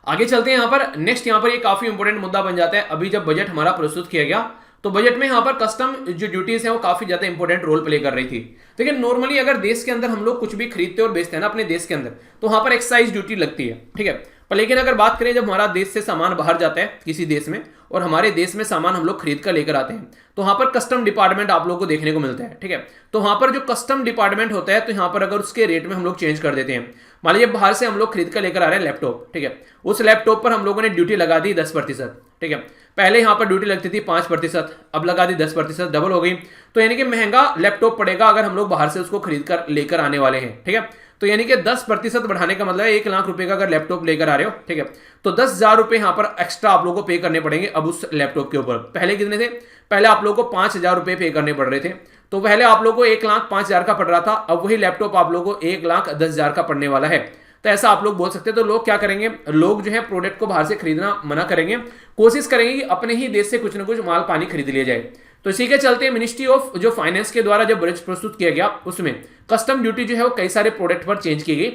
A: आगे चलते हैं यहाँ पर नेक्स्ट, यहाँ पर ये काफी इंपॉर्टेंट मुद्दा बन जाता है। अभी जब बजट हमारा प्रस्तुत किया गया तो बजट में यहाँ पर कस्टम जो ड्यूटीज है वो काफी ज्यादा इंपॉर्टेंट रोल प्ले कर रही थी। लेकिन नॉर्मली अगर देश के अंदर हम लोग कुछ भी खरीदते और बेचते हैं ना अपने देश के अंदर, तो वहां पर एक्साइज ड्यूटी लगती है, ठीक है। पर लेकिन अगर बात करें जब हमारा देश से सामान बाहर जाता है किसी देश में और हमारे देश में सामान हम लोग खरीद कर लेकर आते हैं, तो वहां पर कस्टम डिपार्टमेंट आप लोग को देखने को मिलता है, ठीक है। तो वहां पर जो कस्टम डिपार्टमेंट होता है, तो यहाँ पर अगर उसके रेट में हम लोग चेंज कर देते हैं, मान लीजिए बाहर से हम लोग खरीद कर लेकर आ रहे हैं लैपटॉप, ठीक है, उस लैपटॉप पर हम लोगों ने ड्यूटी लगा दी 10%, ठीक है। पहले यहां पर ड्यूटी लगती थी 5%, अब लगा दी 10%, डबल हो गई। तो यानी कि महंगा लैपटॉप पड़ेगा अगर हम लोग बाहर से उसको खरीद कर लेकर आने वाले हैं, ठीक है। तो यानी कि 10% बढ़ाने का मतलब है 1 लाख रुपए का अगर लैपटॉप लेकर आ रहे हो, ठीक है, तो 10,000 रुपए यहां पर एक्स्ट्रा आप लोगों को पे करने पड़ेंगे अब उस लैपटॉप के ऊपर। पहले कितने थे, पहले आप लोगों को 5,000 रुपए पे करने पड़ रहे थे, तो पहले आप लोगों को 1,05,000 का पड़ रहा था, अब वही लैपटॉप आप लोगों को 1,10,000 का पड़ने वाला है। तो ऐसा आप लोग बोल सकते हैं। तो लोग क्या करेंगे, लोग जो है प्रोडक्ट को बाहर से खरीदना मना करेंगे, कोशिश करेंगे कि अपने ही देश से कुछ ना कुछ माल पानी खरीद लिया जाए। तो इसी के चलते मिनिस्ट्री ऑफ जो फाइनेंस के द्वारा जब बजट प्रस्तुत किया गया, उसमें कस्टम ड्यूटी जो है वो कई सारे प्रोडक्ट पर चेंज की गई।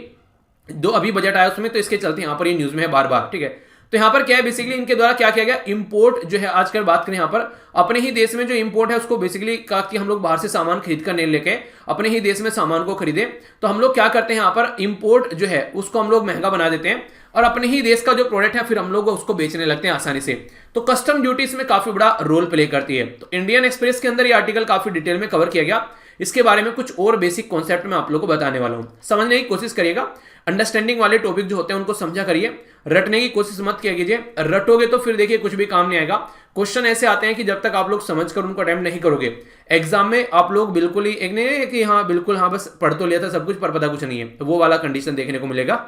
A: दो अभी बजट आया उसमें, तो इसके चलते यहां पर ये न्यूज में है बार बार, ठीक है। तो यहां पर क्या है, बेसिकली इनके द्वारा क्या किया गया, इंपोर्ट जो है आजकल बात करें यहां पर अपने ही देश में जो इंपोर्ट है उसको बेसिकली कहा कि हम लोग बाहर से सामान खरीद कर नहीं लेके अपने ही देश में सामान को खरीदे। तो हम लोग क्या करते हैं, यहां पर इंपोर्ट जो है उसको हम लोग महंगा बना देते हैं और अपने ही देश का जो प्रोडक्ट है फिर हम लोग उसको बेचने लगते हैं आसानी से। तो कस्टम ड्यूटी इसमें काफी बड़ा रोल प्ले करती है। तो इंडियन एक्सप्रेस के अंदर ये आर्टिकल काफी डिटेल में कवर किया गया। इसके बारे में कुछ और बेसिक कॉन्सेप्ट में आप लोगों को बताने वाला हूं, समझने की कोशिश करिएगा। अंडरस्टैंडिंग वाले टॉपिक जो होते हैं उनको समझा करिए, रटने की कोशिश मत किया कीजिए। रटोगे तो फिर देखिए कुछ भी काम नहीं आएगा। क्वेश्चन ऐसे आते हैं कि जब तक आप लोग समझ कर उनको अटेम्प्ट नहीं करोगे, एग्जाम में आप लोग बिल्कुल ही एक नहीं है कि हाँ बिल्कुल हाँ बस पढ़ तो लिया था सब कुछ पर पता कुछ नहीं है, तो वो वाला कंडीशन देखने को मिलेगा।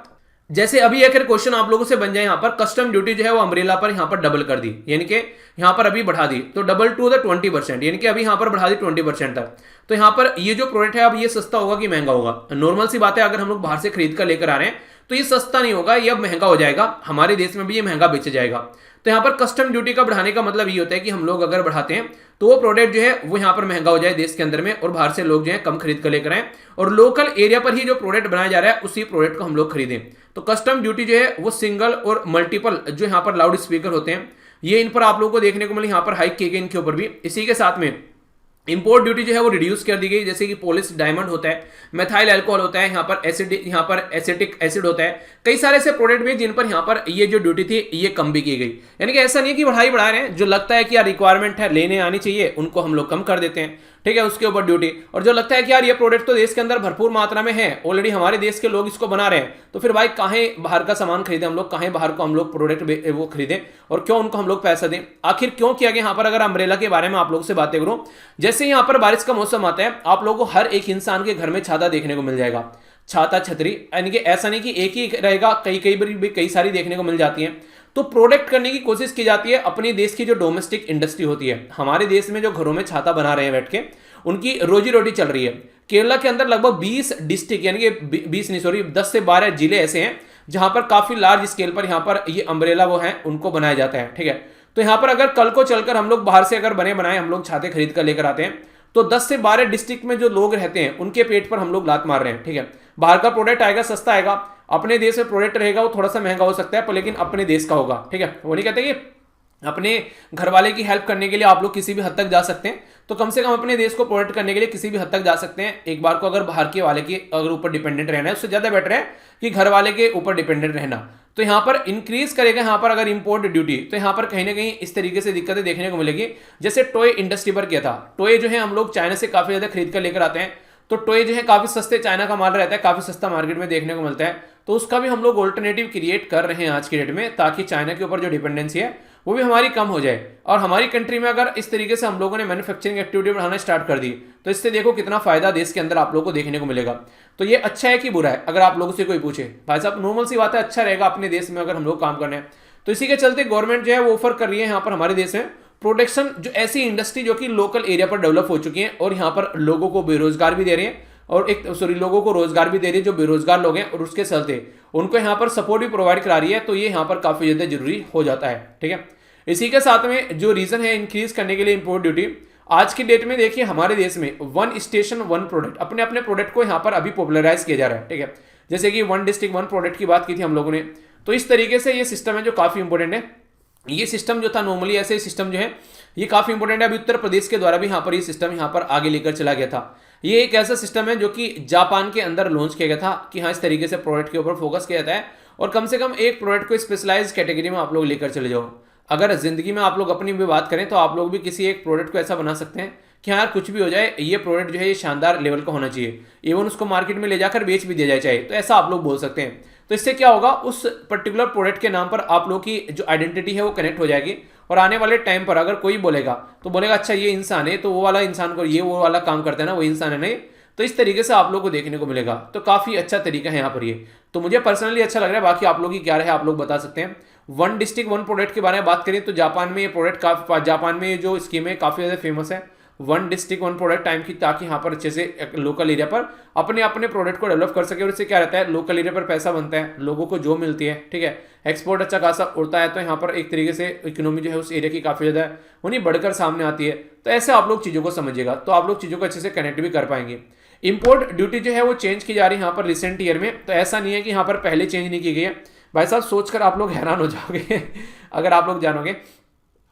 A: जैसे अभी एक क्वेश्चन आप लोगों से बन जाए, यहां पर कस्टम ड्यूटी जो है वो अम्ब्रेला पर यहां पर डबल कर दी, यानी कि यहां पर अभी बढ़ा दी, तो डबल टू द 20%, यानी कि अभी यहां पर बढ़ा दी 20% तक। तो यहां पर ये जो प्रोडक्ट है अब ये सस्ता होगा कि महंगा होगा, नॉर्मल सी बात है। अगर हम लोग बाहर से खरीद कर लेकर आ रहे हैं तो ये सस्ता नहीं होगा, ये अब महंगा हो जाएगा, हमारे देश में भी ये महंगा बेचा जाएगा। तो यहां पर कस्टम ड्यूटी का बढ़ाने का मतलब ये होता है कि हम लोग अगर बढ़ाते हैं तो वो प्रोडक्ट जो है वो यहां पर महंगा हो जाए देश के अंदर में, और बाहर से लोग जो है कम खरीद कर लेकर आए और लोकल एरिया पर ही जो प्रोडक्ट बनाया जा रहा है उसी प्रोडक्ट को हम लोग खरीदें। तो कस्टम ड्यूटी जो है वो सिंगल और मल्टीपल जो यहाँ पर लाउड स्पीकर होते हैं ये इन पर आप लोगों को देखने को मिले, यहाँ पर हाइक किए गए इनके ऊपर भी। इसी के साथ में इंपोर्ट ड्यूटी जो है वो रिड्यूस कर दी गई, जैसे कि पॉलिश डायमंड होता है, मेथाइल अल्कोहल होता है, यहाँ पर एसिटिक एसिड होता है, कई सारे ऐसे प्रोडक्ट भी जिन पर यहाँ पर ये जो ड्यूटी थी ये कम भी की गई। यानी कि ऐसा नहीं है कि बढ़ा रहे हैं, जो लगता है कि यार रिक्वायरमेंट है लेने आनी चाहिए उनको हम लोग कम कर देते हैं, ठीक है, उसके ऊपर ड्यूटी। और जो लगता है कि यार ये प्रोडक्ट तो देश के अंदर भरपूर मात्रा में है, ऑलरेडी हमारे देश के लोग इसको बना रहे हैं, तो फिर भाई काहे बाहर का सामान खरीदे हम लोग, काहे बाहर को हम लोग प्रोडक्ट वो खरीदें और क्यों उनको हम लोग पैसा दें। आखिर क्यों किया गया यहाँ पर, अगर अम्ब्रेला के बारे में आप लोग से बातें करूं, जैसे यहाँ पर बारिश का मौसम आता है आप लोगों को हर एक इंसान के घर में छाता देखने को मिल जाएगा, छाता छतरी, यानी कि ऐसा नहीं कि एक ही रहेगा, कई सारी देखने को मिल जाती है। तो प्रोडक्ट करने की कोशिश की जाती है अपने देश की जो डोमेस्टिक इंडस्ट्री होती है, हमारे देश में जो घरों में छाता बना रहे हैं बैठ के, उनकी रोजी रोटी चल रही है। केरला के अंदर लगभग 20 डिस्ट्रिक्ट यानी कि 10 से 12 जिले ऐसे हैं जहां पर काफी लार्ज स्केल पर यहाँ पर ये अम्ब्रेला वो है उनको बनाया जाता है, ठीक है। तो यहाँ पर अगर कल को चलकर हम लोग बाहर से अगर बनाए हम लोग छाते खरीद कर लेकर आते हैं, तो 10 से 12 डिस्ट्रिक्ट में जो लोग रहते हैं उनके पेट पर हम लोग लात मार रहे हैं, ठीक है। बाहर का प्रोडक्ट आएगा सस्ता आएगा, अपने देश में प्रोडक्ट रहेगा वो थोड़ा सा महंगा हो सकता है पर लेकिन अपने देश का होगा, ठीक है। वो नहीं कहते कि अपने घर वाले की हेल्प करने के लिए आप लोग किसी भी हद तक जा सकते हैं, तो कम से कम अपने देश को प्रोटेक्ट करने के लिए किसी भी हद तक जा सकते हैं। एक बार को अगर बाहर के वाले के अगर ऊपर डिपेंडेंट रहना है उससे ज्यादा बेटर है कि घर वाले के ऊपर डिपेंडेंट रहना। तो यहाँ पर इंक्रीज करेगा यहाँ पर अगर इंपोर्ट ड्यूटी, तो यहाँ पर कहीं ना कहीं इस तरीके से दिक्कतें देखने को मिलेगी, जैसे टॉय इंडस्ट्री पर किया था। टॉय जो है हम लोग चाइना से काफी ज्यादा खरीद कर लेकर आते हैं, तो टॉय जो है काफ़ी सस्ते, चाइना का माल रहता है, काफ़ी सस्ता मार्केट में देखने को मिलता है। तो उसका भी हम लोग ऑल्टरनेटिव क्रिएट कर रहे हैं आज की डेट में, ताकि चाइना के ऊपर जो डिपेंडेंसी है वो भी हमारी कम हो जाए। और हमारी कंट्री में अगर इस तरीके से हम लोगों ने मैन्युफैक्चरिंग एक्टिविटी बढ़ाना स्टार्ट कर दी, तो इससे देखो कितना फायदा देश के अंदर आप लोगों को देखने को मिलेगा। तो ये अच्छा है कि बुरा है, अगर आप लोगों से कोई पूछे, भाई साहब नॉर्मल सी बात है, अच्छा रहेगा अपने देश में अगर हम लोग काम करने हैं। तो इसी के चलते गवर्नमेंट जो है वो ऑफर कर रही है यहाँ पर हमारे देश में प्रोटेक्शन, जो ऐसी इंडस्ट्री जो कि लोकल एरिया पर डेवलप हो चुकी है और यहाँ पर लोगों को बेरोजगार भी दे रही है, और एक लोगों को रोजगार भी दे रही है जो बेरोजगार लोग हैं, और उसके चलते उनको यहाँ पर सपोर्ट भी प्रोवाइड करा रही है। तो ये यहाँ पर काफी ज्यादा जरूरी हो जाता है, ठीक है। इसी के साथ में जो रीजन है इंक्रीज करने के लिए इंपोर्ट ड्यूटी, आज की डेट में देखिए हमारे देश में वन स्टेशन वन प्रोडक्ट, अपने अपने प्रोडक्ट को यहाँ पर अभी पॉपुलराइज किया जा रहा है, ठीक है। जैसे कि वन डिस्ट्रिक्ट वन प्रोडक्ट की बात की थी हम लोगों ने, तो इस तरीके से ये सिस्टम है जो काफी इंपॉर्टेंट है। ये सिस्टम जो था नॉर्मली ऐसे सिस्टम जो है ये काफी इंपॉर्टेंट है। अभी उत्तर प्रदेश के द्वारा भी यहाँ पर ये सिस्टम यहाँ पर आगे लेकर चला गया था। ये एक ऐसा सिस्टम है जो कि जापान के अंदर लॉन्च किया गया था कि हाँ इस तरीके से प्रोडक्ट के ऊपर फोकस किया जाता है, और कम से कम एक प्रोडक्ट को स्पेशलाइज कैटेगरी में आप लोग लेकर चले जाओ। अगर जिंदगी में आप लोग अपनी भी बात करें तो आप लोग भी किसी एक प्रोडक्ट को ऐसा बना सकते हैं कि हाँ यार कुछ भी हो जाए, ये प्रोडक्ट जो है ये शानदार लेवल का होना चाहिए, इवन उसको मार्केट में ले जाकर बेच भी दिया जाए चाहे, तो ऐसा आप लोग बोल सकते हैं। तो इससे क्या होगा, उस पर्टिकुलर प्रोडक्ट के नाम पर आप लोग की जो आइडेंटिटी है वो कनेक्ट हो जाएगी, और आने वाले टाइम पर अगर कोई बोलेगा तो बोलेगा अच्छा ये इंसान है, तो वो वाला इंसान को ये वो वाला काम करता है ना, वो इंसान है नहीं। तो इस तरीके से आप लोग को देखने को मिलेगा, तो काफी अच्छा तरीका है यहाँ पर ये। तो मुझे पर्सनली अच्छा लग रहा है, बाकी आप लोग की क्या है आप लोग बता सकते हैं। वन डिस्ट्रिक्ट वन प्रोडक्ट के बारे में बात करें तो जापान में ये प्रोडक्ट जापान में जो स्कीम है काफी ज्यादा फेमस है, one district one product time की, ताकि यहाँ पर अच्छे से लोकल एरिया पर अपने अपने प्रोडक्ट को डेवलप कर सके। और इससे क्या रहता है, लोकल एरिया पर पैसा बनता है, लोगों को जो मिलती है, ठीक है, एक्सपोर्ट अच्छा खासा उड़ता है, तो यहाँ पर एक तरीके से इकोनॉमी जो है उस एरिया की काफी ज्यादा उन्हीं बढ़कर सामने आती है। तो ऐसे आप लोग चीजों को समझिएगा, तो आप लोग चीजों को अच्छे से कनेक्ट भी कर पाएंगे। इंपोर्ट ड्यूटी जो है वो चेंज की जा रही है यहाँ पर रिसेंट ईयर में, तो ऐसा नहीं है कि यहाँ पर पहले चेंज नहीं की गई है। भाई साहब सोचकर आप लोग हैरान हो जाओगे अगर आप लोग जानोगे।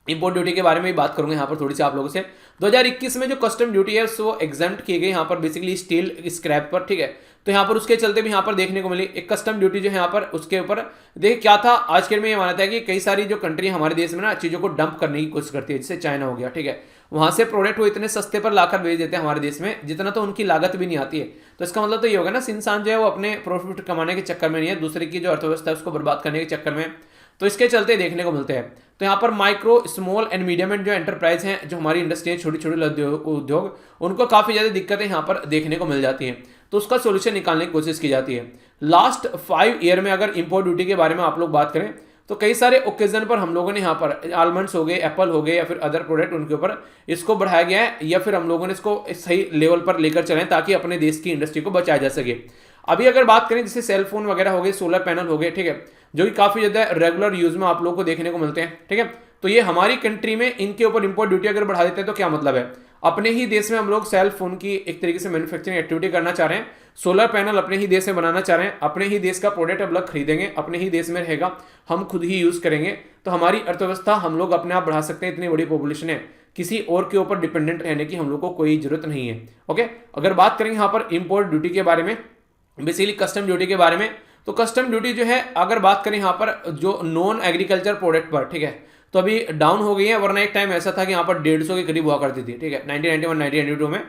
A: इंपोर्ट ड्यूटी के बारे में भी बात करूंगा यहाँ पर थोड़ी सी आप लोगों से। 2021 में जो कस्टम ड्यूटी है वो एग्जाम्प्ट की गई यहाँ पर बेसिकली स्टील स्क्रैप पर, ठीक है। तो यहाँ पर उसके चलते भी यहाँ पर देखने को मिली एक कस्टम ड्यूटी जो है यहाँ पर, उसके ऊपर देखिए क्या था। आज के में ये माना था कि कई सारी जो कंट्री हमारे देश में ना चीज़ों को डंप करने की कोशिश करती है, जैसे चाइना हो गया, ठीक है, वहां से प्रोडक्ट वो इतने सस्ते पर लाकर भेज देते हैं हमारे देश में जितना तो उनकी लागत भी नहीं आती है। तो इसका मतलब तो ये होगा ना, इंसान जो है वो अपने प्रॉफिट कमाने के चक्कर में नहीं है, दूसरे की जो अर्थव्यवस्था है उसको बर्बाद करने के चक्कर में। तो इसके चलते देखने को मिलते हैं। तो यहाँ पर micro small and medium and जो एंटरप्राइज हैं, जो हमारी इंडस्ट्री है, छोटी छोटी उद्योग, उनको काफ़ी ज़्यादा दिक्कतें यहाँ पर देखने को मिल जाती हैं। तो उसका सोल्यूशन निकालने की कोशिश की जाती है। लास्ट 5 ईयर में अगर इंपोर्ट ड्यूटी के बारे में आप लोग बात करें तो कई सारे ओकेजन पर हम लोगों ने यहाँ पर आलमंड्स हो गए, एप्पल हो गए या फिर अदर प्रोडक्ट, उनके ऊपर इसको बढ़ाया गया है, या फिर हम लोगों ने इसको सही लेवल पर लेकर चले ताकि अपने देश की इंडस्ट्री को बचाया जा सके। अभी अगर बात करें जैसे सेल फोन वगैरह हो गए, सोलर पैनल हो गए, ठीक है, जो कि काफ़ी ज़्यादा रेगुलर यूज में आप लोगों को देखने को मिलते हैं, ठीक है। तो ये हमारी कंट्री में इनके ऊपर इंपोर्ट ड्यूटी अगर बढ़ा देते हैं तो क्या मतलब है, अपने ही देश में हम लोग सेल फोन की एक तरीके से मैन्युफैक्चरिंग एक्टिविटी करना चाह रहे हैं, सोलर पैनल अपने ही देश में बनाना चाह रहे हैं, अपने ही देश का प्रोडक्ट अब लोग खरीदेंगे, अपने ही देश में रहेगा, हम खुद ही यूज करेंगे, तो हमारी अर्थव्यवस्था हम लोग अपने आप बढ़ा सकते हैं। इतनी बड़ी पॉपुलेशन है, किसी और के ऊपर डिपेंडेंट रहने की हम लोग को कोई जरूरत नहीं है। ओके, अगर बात करेंगे यहाँ पर इंपोर्ट ड्यूटी के बारे में, बेसिकली कस्टम ड्यूटी के बारे में, तो कस्टम ड्यूटी जो है अगर बात करें यहाँ पर जो नॉन एग्रीकल्चर प्रोडक्ट पर, ठीक है, तो अभी डाउन हो गई है, वरना एक टाइम ऐसा था कि यहाँ पर 150 के करीब हुआ करती थी, ठीक है, 1991 1992 में,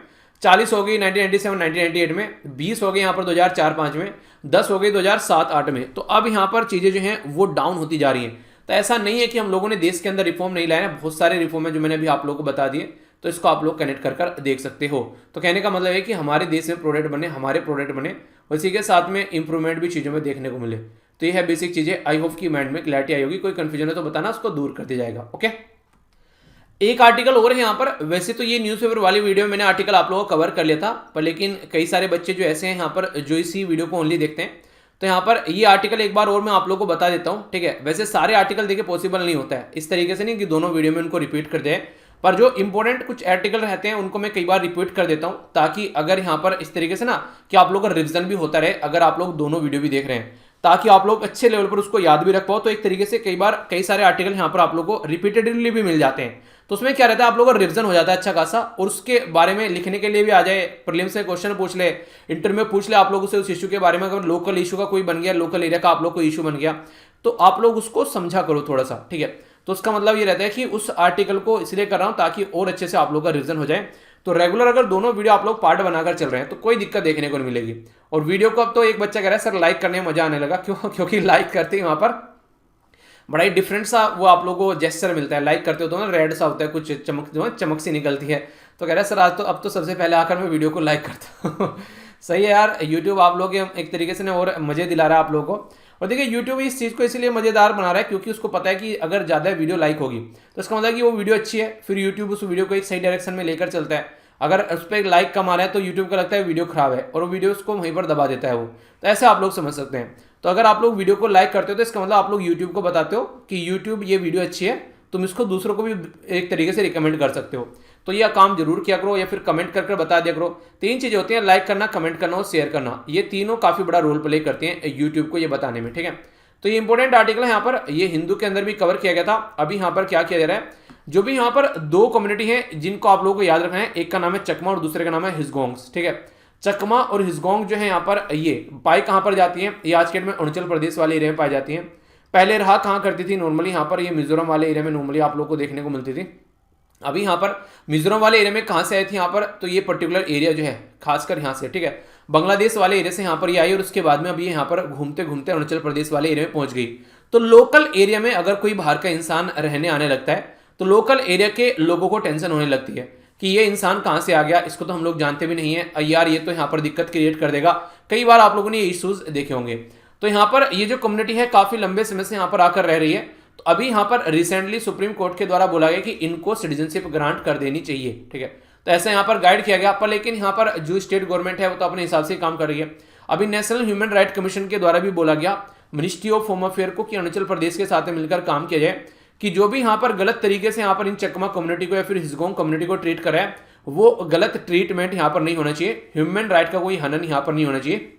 A: 40 हो गई 1997 1998 में, 20 हो गई यहाँ पर 2004-05 में, 10 हो गई 2007-08 में। तो अब यहाँ पर चीज़ें जो हैं वो डाउन होती जा रही हैं। तो ऐसा नहीं है कि हम लोगों ने देश के अंदर रिफॉर्म नहीं लाए हैं, बहुत सारे रिफॉर्म है जो मैंने अभी आप लोगों को बता दिए, तो इसको आप लोग कनेक्ट कर देख सकते हो। तो कहने का मतलब है कि हमारे देश में प्रोडक्ट बने, हमारे प्रोडक्ट बने, उसी के साथ में इंप्रूवमेंट भी चीज़ों में देखने को मिले। तो ये है बेसिक चीज़ें। आई होप कि माइंड में क्लैरिटी आई होगी, कोई कंफ्यूजन है तो बताना, उसको दूर कर दिया जाएगा। ओके, एक आर्टिकल और है यहाँ पर। वैसे तो ये न्यूज़पेपर वाली वीडियो में मैंने आर्टिकल आप लोगों को कवर कर लिया था, पर लेकिन कई सारे बच्चे जो ऐसे हैं यहाँ पर जो इसी वीडियो को ओनली देखते हैं, तो यहाँ पर ये आर्टिकल एक बार और मैं आप लोगों को बता देता हूँ, ठीक है। वैसे सारे आर्टिकल देखिए पॉसिबल नहीं होता है इस तरीके से, नहीं कि दोनों वीडियो में उनको रिपीट कर दे, पर जो इंपॉर्टेंट कुछ आर्टिकल रहते हैं उनको मैं कई बार रिपीट कर देता हूं, ताकि अगर यहाँ पर इस तरीके से ना कि आप लोग का रिवीजन भी होता रहे, अगर आप लोग दोनों वीडियो भी देख रहे हैं, ताकि आप लोग अच्छे लेवल पर उसको याद भी रख पाओ। तो एक तरीके से कई सारे आर्टिकल यहाँ पर आप लोग को रिपीटेडली भी मिल जाते हैं, तो उसमें क्या रहता है, आप लोगों का रिवीजन हो जाता है अच्छा खासा, और उसके बारे में लिखने के लिए भी आ जाए, प्रीलिम्स से क्वेश्चन पूछ ले, इंटरव्यू में पूछ ले आप लोगों से उस इशू के बारे में। अगर लोकल इशू का कोई बन गया, लोकल एरिया का आप लोग को इशू बन गया, तो आप लोग उसको समझा करो थोड़ा सा, ठीक है। तो उसका मतलब ये रहता है कि उस आर्टिकल को इसलिए कर रहा हूं ताकि और अच्छे से आप लोग का रिवीजन हो जाए। तो रेगुलर अगर दोनों वीडियो आप लोग पार्ट बनाकर चल रहे हैं तो कोई दिक्कत देखने को नहीं मिलेगी। और वीडियो को अब तो एक बच्चा कह रहा है सर लाइक करने में मजा आने लगा, क्योंकि लाइक करते ही वहां पर बड़ा ही डिफरेंट सा वो आप लोगों को जेस्चर मिलता है। लाइक करते हो तो ना रेड सा होता है, कुछ चमक जो है चमक सी निकलती है। तो कह रहा है सर आज तो अब तो सबसे पहले आकर मैं वीडियो को लाइक करता हूँ। सही है यार, यूट्यूब आप लोग एक तरीके से ना और मजे दिला रहा है आप लोगों को। और देखिए यूट्यूब इस चीज़ को इसलिए मज़ेदार बना रहा है क्योंकि उसको पता है कि अगर ज़्यादा वीडियो लाइक होगी तो इसका मतलब कि वो वीडियो अच्छी है, फिर यूट्यूब उस वीडियो को एक सही डायरेक्शन में लेकर चलता है। अगर उस पर लाइक कम आ रहा है तो यूट्यूब को लगता है वीडियो खराब है और वो वीडियो उसको वहीं पर दबा देता है वो। तो ऐसे आप लोग समझ सकते हैं। तो अगर आप लोग वीडियो को लाइक करते हो तो इसका मतलब आप लोग यूट्यूब को बताते हो कि यूट्यूब ये वीडियो अच्छी है, तुम इसको दूसरों को भी एक तरीके से रिकमेंड कर सकते हो। तो यह काम जरूर किया करो या फिर कमेंट करके बता दिया करो। तीन चीजें होती हैं, लाइक करना, कमेंट करना और शेयर करना। ये तीनों काफी बड़ा रोल प्ले करते हैं यूट्यूब को ये बताने में, ठीक है। तो ये इंपॉर्टेंट आर्टिकल है यहाँ पर, ये हिंदू के अंदर भी कवर किया गया था। अभी यहाँ पर क्या किया जा रहा है, जो भी यहाँ पर दो कम्युनिटी है जिनको आप लोगों को याद रखना है, एक का नाम है चकमा और दूसरे का नाम है हिजगोंग्स, ठीक है। चकमा और हिजगोंग जो है यहाँ पर ये पाई कहाँ पर जाती है, ये आज के डेट में अरुणाचल प्रदेश वाले एरिया में पाई जाती है। पहले रहा कहाँ करती थी नॉर्मली, यहाँ पर ये मिजोरम वाले एरिया में नॉर्मली आप लोग को देखने को मिलती थी। अभी यहाँ पर मिजोरम वाले एरिया में कहाँ से आई थी यहाँ पर, तो ये पर्टिकुलर एरिया जो है खासकर यहाँ से, ठीक है, बांग्लादेश वाले एरिया से यहाँ पर ये आई और उसके बाद में अभी यहाँ पर घूमते घूमते अरुणाचल प्रदेश वाले एरिया में पहुंच गई। तो लोकल एरिया में अगर कोई बाहर का इंसान रहने आने लगता है तो लोकल एरिया के लोगों को टेंशन होने लगती है कि ये इंसान कहाँ से आ गया, इसको तो हम लोग जानते भी नहीं है यार, ये तो यहाँ पर दिक्कत क्रिएट कर देगा। कई बार आप लोगों ने ये इश्यूज देखे होंगे। तो यहाँ पर ये जो कम्युनिटी है काफी लंबे समय से यहाँ पर आकर रह रही है। तो अभी यहाँ पर रिसेंटली सुप्रीम कोर्ट के द्वारा बोला गया कि इनको सिटीजनशिप ग्रांट कर देनी चाहिए, ठीक है। तो ऐसा यहाँ पर गाइड किया गया पर लेकिन यहाँ पर जो स्टेट गवर्नमेंट है वो तो अपने हिसाब से काम कर रही है। अभी नेशनल ह्यूमन राइट कमीशन के द्वारा भी बोला गया मिनिस्ट्री ऑफ होम अफेयर को कि अरुणाचल प्रदेश के साथ मिलकर काम किया जाए कि जो भी यहाँ पर गलत तरीके से यहाँ पर इन चकमा कम्युनिटी को या फिर हिजगोंग कम्युनिटी को ट्रीट कर रहा है वो गलत ट्रीटमेंट यहाँ पर नहीं होना चाहिए। ह्यूमन राइट का कोई हनन यहाँ पर नहीं होना चाहिए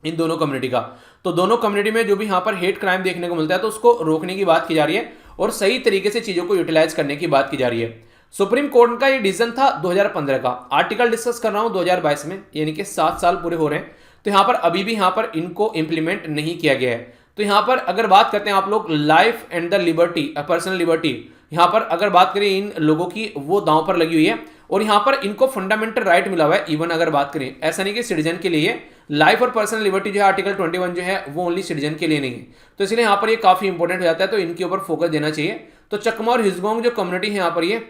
A: इन दोनों कम्युनिटी का। तो दोनों कम्युनिटी में जो भी यहाँ पर हेट क्राइम देखने को मिलता है तो उसको रोकने की बात की जा रही है और सही तरीके से चीजों को यूटिलाइज करने की बात की जा रही है। सुप्रीम कोर्ट का ये डिसीजन था 2015 का, आर्टिकल डिस्कस कर रहा हूं 2022 में, यानी कि 7 साल पूरे हो रहे हैं। तो यहाँ पर अभी भी यहाँ पर इनको इंप्लीमेंट नहीं किया गया है। तो यहाँ पर अगर बात करते हैं आप लोग life and the liberty, personal liberty, यहाँ पर अगर बात करें इन लोगों की वो दांव पर लगी हुई है और यहाँ पर इनको फंडामेंटल राइट मिला हुआ है। इवन अगर बात करें ऐसा नहीं कि सिटीजन के लिए लाइफ और पर्सनल लिबर्टी जो है आर्टिकल 21 जो है वो ओनली सिटीजन के लिए नहीं है। तो इसलिए यहाँ पर ये काफी इंपॉर्टेंट हो जाता है, तो इनके ऊपर फोकस देना चाहिए। तो चकमा और हिजगोंग जो कम्युनिटी है यहाँ पर ये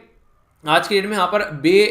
A: आज के डेट में यहाँ पर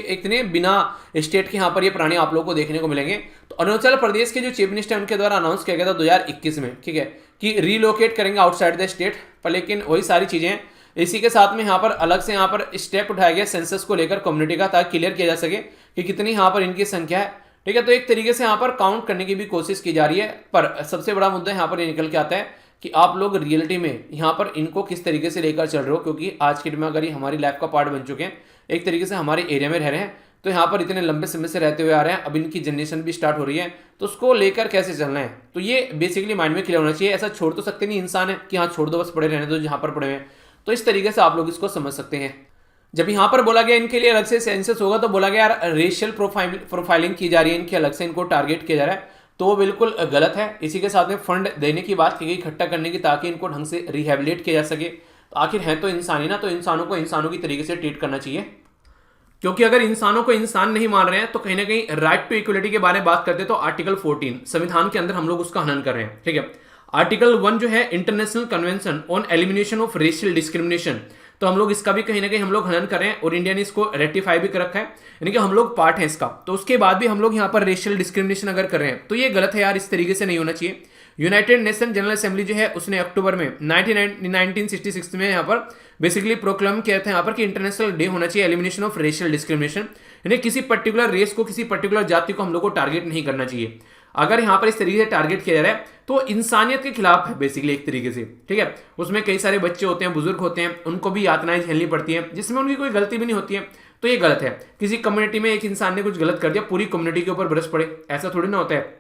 A: इतने बिना स्टेट के यहाँ पर ये प्राणी आप लोगों को देखने को मिलेंगे। तो अरुणाचल प्रदेश के जो चीफ मिनिस्टर है उनके द्वारा अनाउंस किया गया था 2021 में, ठीक है, कि रीलोकेट करेंगे आउटसाइड द स्टेट। पर लेकिन वही सारी चीजें हैं, इसी के साथ में यहाँ पर अलग से यहाँ पर स्टेप उठाया गया सेंसस को लेकर कम्युनिटी का, ताकि क्लियर किया जा सके कि कितनी यहाँ पर इनकी संख्या है, ठीक है। तो एक तरीके से यहाँ पर काउंट करने की भी कोशिश की जा रही है। पर सबसे बड़ा मुद्दा यहाँ पर ये निकल के आता है कि आप लोग रियलिटी में यहाँ पर इनको किस तरीके से लेकर चल रहे हो, क्योंकि आज के डेट में अगर ये हमारी लाइफ का पार्ट बन चुके हैं, एक तरीके से हमारे एरिया में रह रहे हैं, तो यहाँ पर इतने लंबे समय से रहते हुए आ रहे हैं, अब इनकी जनरेशन भी स्टार्ट हो रही है, तो उसको लेकर कैसे चलना है, तो ये बेसिकली माइंड में क्लियर होना चाहिए। ऐसा छोड़ तो सकते नहीं इंसान है कि हाँ छोड़ दो बस पड़े रहने दो जहाँ पर पड़े हुए हैं। तो इस तरीके से आप लोग इसको समझ सकते हैं। जब यहाँ पर बोला गया इनके लिए अलग से सेंसस होगा तो बोला गया यार रेशियल प्रोफाइलिंग की जा रही है, इनकी अलग से इनको टारगेट किया जा रहा है, तो वो बिल्कुल गलत है। इसी के साथ में फंड देने की बात की गई इकट्ठा करने की, ताकि इनको ढंग से रिहेबिलिट किया जा सके। तो आखिर है तो इंसान ही ना, तो इंसानों को इंसानों की तरीके से ट्रीट करना चाहिए। क्योंकि अगर इंसानों को इंसान नहीं मान रहे हैं तो कहीं ना कहीं राइट टू इक्वलिटी के बारे में बात करते हैं तो आर्टिकल 14 संविधान के अंदर हम लोग उसका हनन कर रहे हैं, ठीक है। आर्टिकल 1 जो है international convention on elimination of racial discrimination, तो हम लोग इसका भी कहीं ना कहीं हम लोग हनन कर रहे हैं और इंडिया ने इसको रेटिफाई भी कर रखा है, यानी कि हम लोग पार्ट हैं इसका। तो उसके बाद भी हम लोग यहाँ पर रेशियल डिस्क्रिमिनेशन अगर कर रहे हैं तो ये गलत है यार, इस तरीके से नहीं होना चाहिए। यूनाइटेड नेशन जनरल असेंबली जो है उसने अक्टूबर में 1966 में यहाँ पर बेसिकली प्रोक्लेम किया था यहाँ पर कि इंटरनेशनल डे होना चाहिए एलिमिनेशन ऑफ रेशियल डिस्क्रिमिनेशन, यानी किसी पर्टिकुलर रेस को, किसी पर्टिकुलर जाति को हम लोग को टारगेट नहीं करना चाहिए। अगर यहाँ पर इस तरीके से टारगेट किया जा रहा है तो इंसानियत के खिलाफ है बेसिकली एक तरीके से, ठीक है। उसमें कई सारे बच्चे होते हैं, बुजुर्ग होते हैं, उनको भी यातनाएं झेलनी पड़ती हैं जिसमें उनकी कोई गलती भी नहीं होती है। तो ये गलत है। किसी कम्युनिटी में एक इंसान ने कुछ गलत कर दिया, पूरी कम्युनिटी के ऊपर बरस पड़े, ऐसा थोड़ी ना होता है।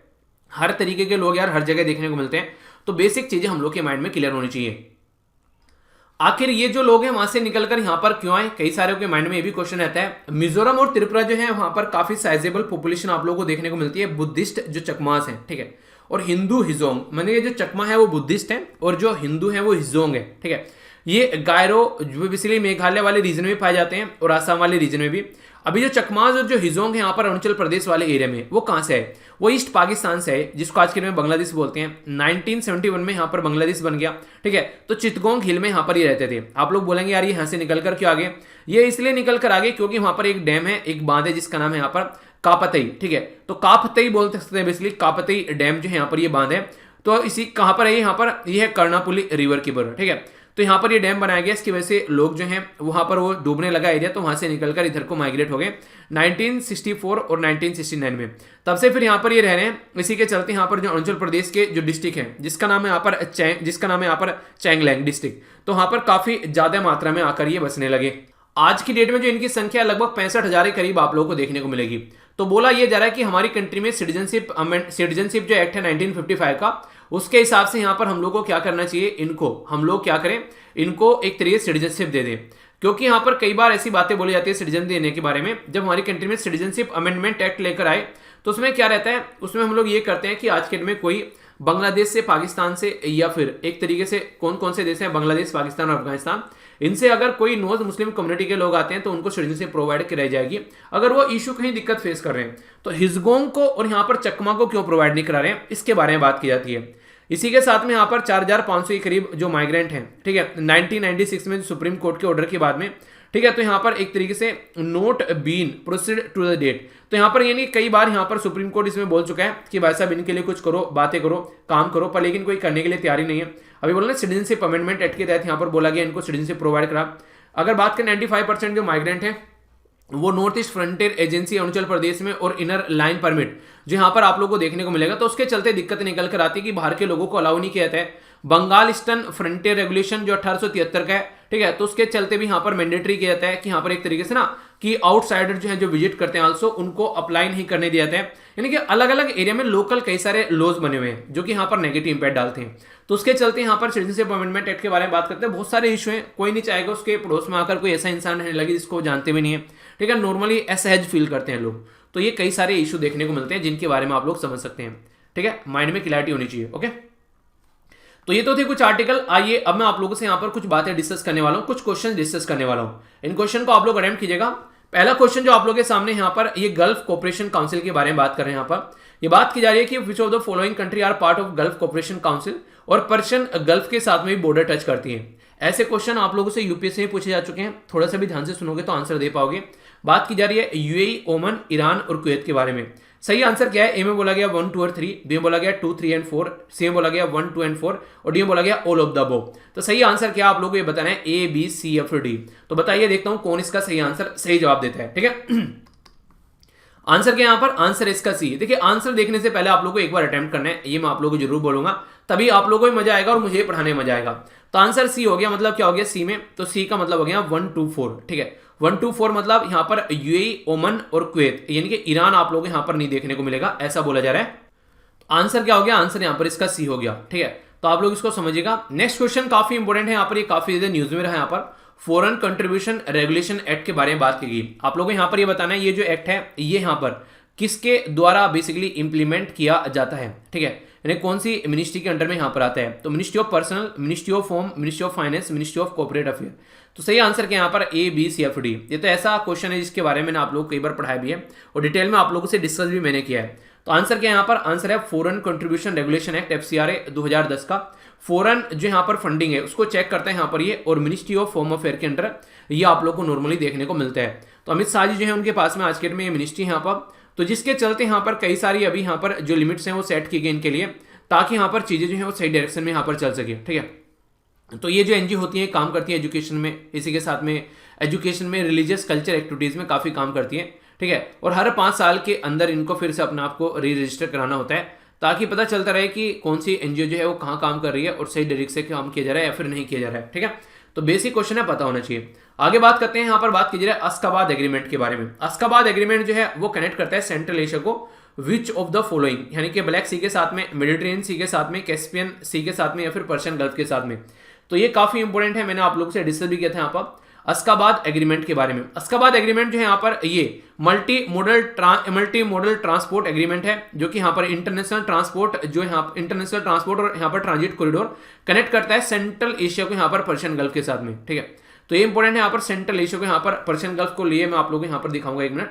A: हर तरीके के लोग यार हर जगह देखने को मिलते हैं। तो बेसिक चीजें हम लोग के माइंड में क्लियर होनी चाहिए। आखिर ये जो लोग हैं वहां से निकलकर यहाँ पर क्यों आए, कई सारे के माइंड में ये भी क्वेश्चन रहता है। मिजोरम और त्रिपुरा जो है वहां पर काफी साइजेबल पॉपुलेशन आप लोगों को देखने को मिलती है, बुद्धिस्ट जो चकमास हैं, ठीक है। और हिंदू हिजोंग, माने ये जो चकमा है वो बुद्धिस्ट है और जो हिंदू है वो हिजोंग है, ठीक है। ये गायरो जो बेसिकली मेघालय वाले रीजन में पाए जाते हैं और आसाम वाले रीजन में भी। अभी जो चकमाज और जो हिजोंग है यहाँ पर अरुणाचल प्रदेश वाले एरिया में, वो कहाँ से है? वो ईस्ट पाकिस्तान से है, जिसको आज के दिन में बांग्लादेश बोलते हैं। 1971 में यहाँ पर बांग्लादेश बन गया, ठीक है। तो चिटगोंग हिल में यहाँ पर ये रहते थे। आप लोग बोलेंगे यार ये यहाँ से निकल कर क्यों आगे? ये इसलिए निकल कर आगे क्योंकि वहां पर एक डैम है, एक बांध है जिसका नाम है यहाँ पर कापतई, ठीक है। तो कापतई बोल सकते हैं बेसिकली, कापतई डैम जो है यहाँ पर ये बांध है। तो इसी कहाँ पर है? यहाँ पर यह है कर्णापुली रिवर की बॉर्डर, ठीक है। तो यहाँ पर ये डैम बनाया गया, इसकी वजह से लोग जो हैं वहां पर वो डूबने लगा एरिया, तो वहां से निकलकर इधर को माइग्रेट हो गए 1964 और 1969 में। तब से फिर यहाँ पर ये रह रहे हैं। इसी के चलते यहाँ पर जो अरुणाचल प्रदेश के जो डिस्ट्रिक्ट है जिसका नाम है यहाँ पर चैंगलैंग डिस्ट्रिक्ट, तो वहां पर काफी ज्यादा मात्रा में आकर ये बसने लगे। आज की डेट में जो इनकी संख्या लगभग 65,000 के करीब आप लोगों को देखने को मिलेगी। तो बोला यह जा रहा है कि हमारी कंट्री में सिटीजनशिप जो एक्ट है 1955 का, उसके हिसाब से यहाँ पर हम लोग को क्या करना चाहिए, इनको हम लोग क्या करें, इनको एक तरीके से सिटीजनशिप दे दें। क्योंकि यहाँ पर कई बार ऐसी बातें बोली जाती है सिटीजन देने के बारे में। जब हमारी कंट्री में सिटीजनशिप अमेंडमेंट एक्ट लेकर आए तो उसमें क्या रहता है, उसमें हम लोग ये करते हैं कि आज के दिन में कोई बांग्लादेश से, पाकिस्तान से, या फिर एक तरीके से कौन कौन से देश हैं, बांग्लादेश, पाकिस्तान और अफगानिस्तान, इनसे अगर कोई नॉन मुस्लिम कम्युनिटी के लोग आते हैं तो उनको सिटीजनशिप प्रोवाइड कराई जाएगी अगर वो इशू कहीं दिक्कत फेस कर रहे हैं। तो हिजगोंग को और यहाँ पर चकमा को क्यों प्रोवाइड नहीं करा रहे हैं, इसके बारे में बात की जाती है। इसी के साथ में यहाँ पर 4,500 के करीब जो माइग्रेंट हैं, ठीक है, 1996 में सुप्रीम कोर्ट के ऑर्डर के बाद में, ठीक है। तो यहाँ पर एक तरीके से not been proceed to the date, तो यहाँ पर यानी कई बार यहाँ पर सुप्रीम कोर्ट इसमें बोल चुका है कि भाई साहब इनके लिए कुछ करो, बातें करो, काम करो, पर लेकिन कोई करने के लिए तैयारी नहीं है। अभी बोला ना सिटीजनशिप अमेंडमेंट एक्ट के तहत यहाँ पर बोला गया इनको सिटीजनशिप प्रोवाइड करा। अगर बात करें 95% जो माइग्रेंट है वो North East Frontier Agency Arunachal Pradesh में और इनर लाइन परमिट जो यहाँ पर आप लोगों को देखने को मिलेगा, तो उसके चलते दिक्कत निकल कर आती है कि बाहर के लोगों को अलाउ नहीं किया जाता है। बंगाल ईस्टर्न फ्रंटियर रेगुलेशन जो 1873 का है, ठीक है, तो उसके चलते भी यहाँ पर मैंडेटरी किया जाता है कि यहाँ पर एक तरीके से ना कि आउटसाइडर जो है जो विजिट करते हैं आल्सो उनको अप्लाई नहीं करने दिया जाता है। यानी कि अलग अलग एरिया में लोकल कई सारे लॉज बने हुए हैं जो कि यहाँ पर नेगेटिव इंपैक्ट डालते हैं। तो उसके चलते यहाँ पर सिटीजनशिप अमेंडमेंट एक्ट के बारे में बात करते हैं। बहुत सारे इशू हैं, कोई नहीं चाहेगा उसके पड़ोस में आकर कोई ऐसा इंसान रहने लगे जिसको जानते भी नहीं है, ठीक है। नॉर्मली असहज फील करते हैं लोग। तो ये कई सारे इशू देखने को मिलते हैं जिनके बारे में आप लोग समझ सकते हैं, ठीक है। माइंड में क्लैरिटी होनी चाहिए, ओके। तो ये तो थे कुछ आर्टिकल। आइए अब मैं आप लोगों से यहाँ पर कुछ बातें डिस्कस करने वाला हूँ, कुछ क्वेश्चन डिस्कस करने वाला हूँ। इन क्वेश्चन को आप लोग अटेम्प्ट कीजिएगा। पहला क्वेश्चन जो आप लोगों के सामने यहाँ पर ये गल्फ कोऑपरेशन काउंसिल के बारे में बात कर रहे हैं। यहाँ पर ये बात की जा रही है कि which of the following country are part of Gulf Cooperation Council, और पर्शियन गल्फ के साथ में भी बॉर्डर टच करती है। ऐसे क्वेश्चन आप लोगों से यूपीएससी में पूछे जा चुके हैं, थोड़ा सा भी ध्यान से सुनोगे तो आंसर दे पाओगे। बात की जा रही है यूएई, ओमन, ईरान और कुवैत के बारे में। सही आंसर क्या है? ए में बोला गया 1, 2 और 3, बी में बोला गया 2, 3 एंड 4, सी में बोला गया 1, 2 एंड 4 और डी में बोला गया ऑल ऑफ द अबव। तो सही आंसर क्या आप लोगों को ये बताना है, ए, बी, सी या फिर डी। तो बताइए, देखता हूं कौन इसका सही आंसर सही जवाब देता है, ठीक है। आंसर क्या यहाँ पर? आंसर इसका सी। देखिए आंसर देखने से पहले आप लोगों को एक बार अटेम्प्ट करना है, ये मैं आप लोगों को जरूर बोलूंगा, तभी आप लोगों को मजा आएगा और मुझे पढ़ाने में मजा आएगा। तो आंसर सी हो गया। मतलब क्या हो गया सी में? तो सी का मतलब हो गया 1, 2, 4, ठीक है। 1, 2, 4 मतलब यहाँ पर यूएई, ओमन और कुवैत, यानी कि ईरान आप लोग यहाँ पर नहीं देखने को मिलेगा, ऐसा बोला जा रहा है। तो आंसर क्या हो गया? आंसर यहाँ पर इसका सी हो गया, ठीक है। तो आप लोग इसको समझिएगा। नेक्स्ट क्वेश्चन काफी इंपॉर्टेंट है, यहाँ पर ये काफी ज्यादा न्यूज में रहा है। यहाँ पर फॉरेन कंट्रीब्यूशन रेगुलेशन एक्ट के बारे में बात की गई। आप लोगों को यहाँ पर ये बताना है, ये जो एक्ट है ये यहाँ पर किसके द्वारा बेसिकली इंप्लीमेंट किया जाता है, ठीक है, यानी कौन सी मिनिस्ट्री के अंडर में यहाँ पर आता है? तो ministry of personal, ministry of home, ministry of finance, ministry of corporate affair. तो सही आंसर क्या यहाँ पर? ए, बी, सी, एफ, डी। ये तो ऐसा क्वेश्चन है जिसके बारे में आप लोग कई बार पढ़ाया भी है और डिटेल में आप लोगों से डिस्कस भी मैंने किया है। तो आंसर क्या यहाँ पर? आंसर है foreign contribution regulation act, FCRA 2010 का। फॉरेन जो यहाँ पर फंडिंग है उसको चेक करता है यहाँ पर ये, और मिनिस्ट्री ऑफ होम अफेयर के अंडर ये आप लोग को नॉर्मली देखने को मिलता है। तो अमित शाह जी जो है उनके पास में आज के डेट में ये मिनिस्ट्री यहाँ पर, तो जिसके चलते यहाँ पर कई सारी अभी यहाँ पर जो लिमिट्स हैं वो सेट की गई इनके लिए, ताकि यहाँ पर चीजें जो है वो सही डायरेक्शन में यहाँ पर चल सके, ठीक है। तो ये जो एनजीओ होती है काम करती है एजुकेशन में, इसी के साथ में एजुकेशन में, रिलीजियस कल्चर एक्टिविटीज में काफी काम करती है, ठीक है। और हर 5 साल के अंदर इनको फिर से अपने आप को री रजिस्टर कराना होता है, ताकि पता चलता रहे कि कौन सी एनजीओ जो है वो कहाँ काम कर रही है और सही डायरेक्शन से काम किया जा रहा है या फिर नहीं किया जा रहा है, ठीक है। तो बेसिक क्वेश्चन है, पता होना चाहिए। आगे बात करते हैं, यहाँ पर बात की जा रही है अशखाबाद एग्रीमेंट के बारे में। अशखाबाद एग्रीमेंट जो है वो कनेक्ट करता है सेंट्रल एशिया को विच ऑफ द फॉलोइंग, यानी कि ब्लैक सी के साथ में, मेडिटेरियन सी के साथ में, कैस्पियन सी के साथ में या फिर पर्शियन गल्फ के साथ में। तो ये काफी इंपॉर्टेंट है, मैंने आप लोग से डिस्कस भी किया था यहाँ पर। अस्काबाद एग्रीमेंट के बारे में। अस्काबाद एग्रीमेंट जो है यहाँ पर ये मल्टी मॉडल ट्रांसपोर्ट एग्रीमेंट है, जो कि यहाँ पर इंटरनेशनल ट्रांसपोर्ट और यहाँ पर ट्रांजिट कॉरिडोर कनेक्ट करता है सेंट्रल एशिया को यहाँ पर पर्शियन गल्फ के साथ में, ठीक है। तो ये इंपॉर्टेंट है यहाँ पर सेंट्रल एशिया को यहाँ पर पर्शियन गल्फ को लिए मैं आप लोगों को यहाँ पर दिखाऊंगा, एक मिनट,